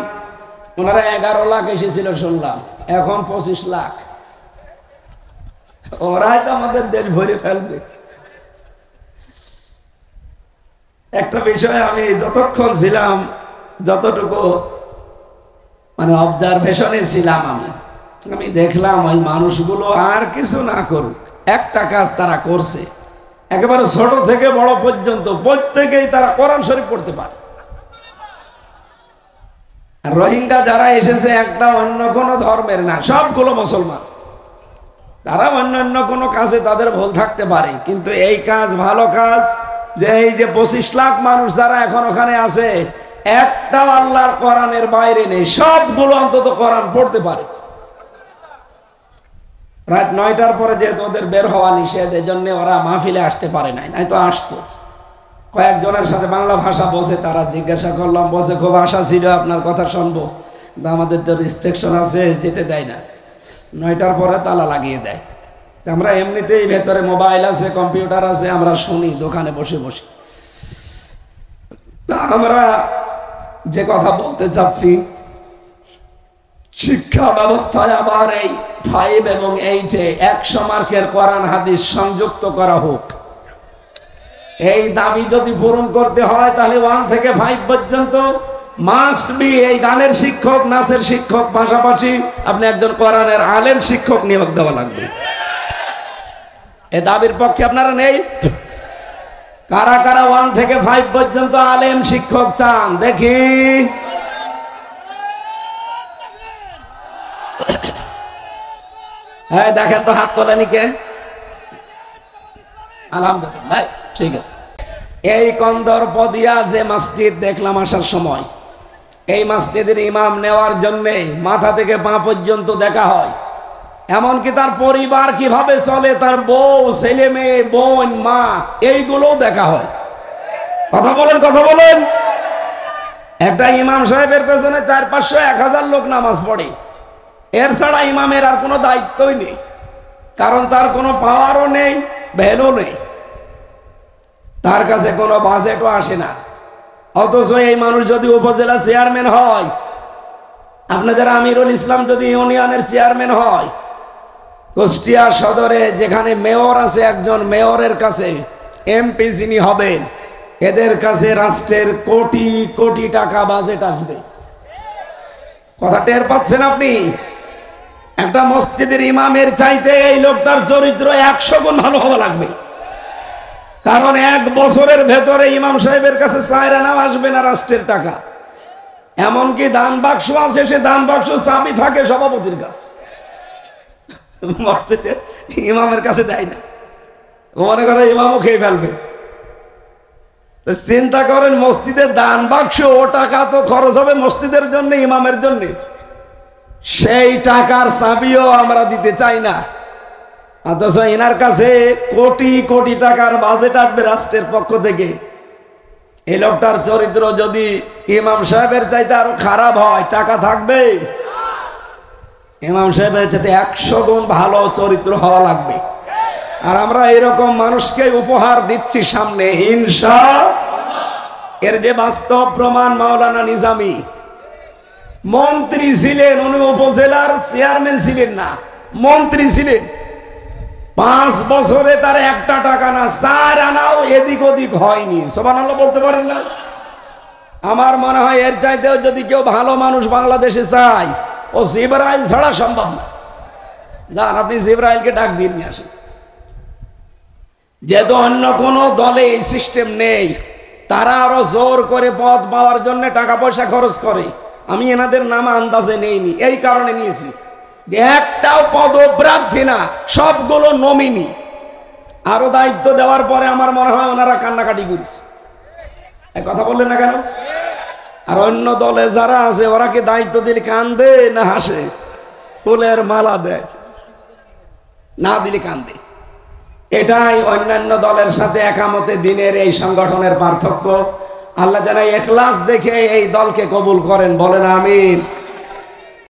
ওনারা 11 লাখ এসেছিল শুনলাম, এখন 25 লাখ। ওরাই তো আমাদের দেশ ভরে ফেলবে। একটা বিষয় আমি যতক্ষণ ছিলাম, যতটুকু মানে অবজারভেশনে ছিলাম, আমি দেখলাম ওই মানুষগুলো আর কিছু না করুক, একটা কাজ তারা করছে। একেবারে ছোট থেকে বড় পর্যন্ত প্রত্যেকেই তারা কোরআন শরীফ পড়তে পারে। আর রোহিঙ্গা যারা এসেছে একটা অন্য কোনো ধর্মের না, সবগুলো মুসলমান। তারা অন্য কোনো কাজে তাদের ভুল থাকতে পারে, কিন্তু এই কাজ ভালো কাজ যে এই যে 25 লাখ মানুষ যারা এখন ওখানে আছে, একটাও আল্লাহর কোরআনের বাইরে নেই, সবগুলো অন্তত কোরআন পড়তে পারে। রাত 9টার পরে যেহেতু ওদের বের হওয়া নিষেধ, এজন্য ওরা মাহফিলে আসতে পারে নাই, নাই তো আসতো। কয়েকজনের সাথে বাংলা ভাষা বসে, তারা জিজ্ঞাসা করলাম, বসে খুব আশা ছিল আপনার কথা শুনবো, কিন্তু আমাদের তো রেস্ট্রিকশন আছে, যেতে দেয় না। 9টার পরে তালা লাগিয়ে দেয়। আমরা এমনিতেই ভেতরে মোবাইল আছে, কম্পিউটার আছে, আমরা শুনি দোকানে বসে বসে। তা আমরা যে কথা বলতে চাচ্ছি, শিক্ষা ব্যবস্থায় আবার এই 5 এবং 8-এ 100 মার্কের কোরআন হাদিস সংযুক্ত করা হোক। এই দাবি যদি পূরণ করতে হয় তাহলে 1 থেকে 5 পর্যন্ত মাস্ট বি এই গানের শিক্ষক, নাচের শিক্ষক, পাশাপাশি আপনি একজন কোরআনের আলেম শিক্ষক নিয়োগ দেওয়া লাগবে। এই দাবির পক্ষে আপনারা নেই? কারা কারা 1 থেকে 5 পর্যন্ত আলেম শিক্ষক চান দেখি? হ্যাঁ, দেখেন তো হাত তোলেনি কে? আলহামদুলিল্লাহ, ঠিক আছে। এই কন্দরপদিয়া যে মসজিদ দেখলাম আসার সময়, এই মসজিদের ইমাম নেওয়ার জন্যে মাথা থেকে পা পর্যন্ত দেখা হয়। এমনকি তার পরিবার কিভাবে চলে, তার বউ, ছেলে মেয়ে, বোন, মা, এইগুলোও দেখা হয়। কথা বলেন, কথা বলেন। একটা ইমাম সাহেবের পেছনে 400, 500, 1000 লোক নামাজ পড়ে। এর ছাড়া ইমামের আর কোনো দায়িত্বই নেই, কারণ তার কোনো পাওয়ারও নেই, ভ্যালু নেই, তার কাছে কোনো বাজেটও আসে না। অথচ এই মানুষ যদি উপজেলা চেয়ারম্যান হয়, আপনাদের আমিরুল ইসলাম যদি ইউনিয়নের চেয়ারম্যান হয়, কুষ্টিয়া সদরে যেখানে মেয়র আছে, একজন মেয়রের কাছে এমপি যিনি হবেন, এদের কাছে রাষ্ট্রের কোটি কোটি টাকা বাজেট আসবে। কথা টের পাচ্ছেন আপনি? একটা মসজিদের ইমামের চাইতে এই লোকটার চরিত্র 100 গুণ ভালো হওয়া লাগবে। কারণ 1 বছরের ভেতরে ইমাম সাহেবের কাছে 4 আনাও আসবে না রাষ্ট্রের টাকা। এমনকি দান বাক্স আছে, সে দান বাক্স চাবি থাকে সভাপতির কাছে, মসজিদে ইমামের কাছে দেয় না। মনে করে ইমামও খেয়ে ফেলবে। চিন্তা করেন, মসজিদের দান বাক্স, ও টাকা তো খরচ হবে মসজিদের জন্য, ইমামের জন্য। সেই টাকার চাবিও আমরা দিতে চাই না, অথচ এনার কাছে কোটি কোটি টাকার বাজেট আসবে রাষ্ট্রের পক্ষ থেকে। এই লোকটার চরিত্র যদি ইমাম সাহেবের চাইতে আরো খারাপ হয়, টাকা থাকবে? ইমাম সাহেবের চাইতে 100 গুণ ভালো চরিত্র হওয়া লাগবে। আর আমরা এরকম মানুষকে উপহার দিচ্ছি সামনে, ইনশাআল্লাহ। এর যে বাস্তব প্রমাণ মাওলানা নিজামী মন্ত্রী ছিলেন, উনি উপজেলার চেয়ারম্যান ছিলেন না, মন্ত্রী ছিলেন। 5 বছরে তার একটা টাকা না, 4 আনাও এদিক ওদিক হয়নি। সুবহানাল্লাহ বলতে পারেন না? আমার মনে হয় এর চাইতেও যদি কেউ ভালো মানুষ বাংলাদেশে চায়, ও জিবরাইল ছাড়া সম্ভব না। যান, আপনি জিবরাইলকে ডাক দিয়ে নিয়ে আসেন। যেহেতু অন্য কোনো দলে এই সিস্টেম নেই, তারা আরো জোর করে পদ পাওয়ার জন্য টাকা পয়সা খরচ করে। আমি এনাদের নাম আন্দাজে নেইনি, এই কারণে নিয়েছি যে একটাও পদপ্রার্থী না, সবগুলো নমিনি। আরো দায়িত্ব দেওয়ার পরে আমার মনে হয় ওনারা কান্নাকাটি করেছে। কথা বললেন না কেন? আর অন্য দলে যারা আছে, ওরা কি দায়িত্ব দিলে কান্দে না হাসে? ফুলের মালা দেয়, না দিলে কান্দে। এটাই অন্যান্য দলের সাথে একামতে দিনের এই সংগঠনের পার্থক্য। আল্লাহ যেন ইখলাস দেখে এই দলকে কবুল করেন, বলেন আমিন।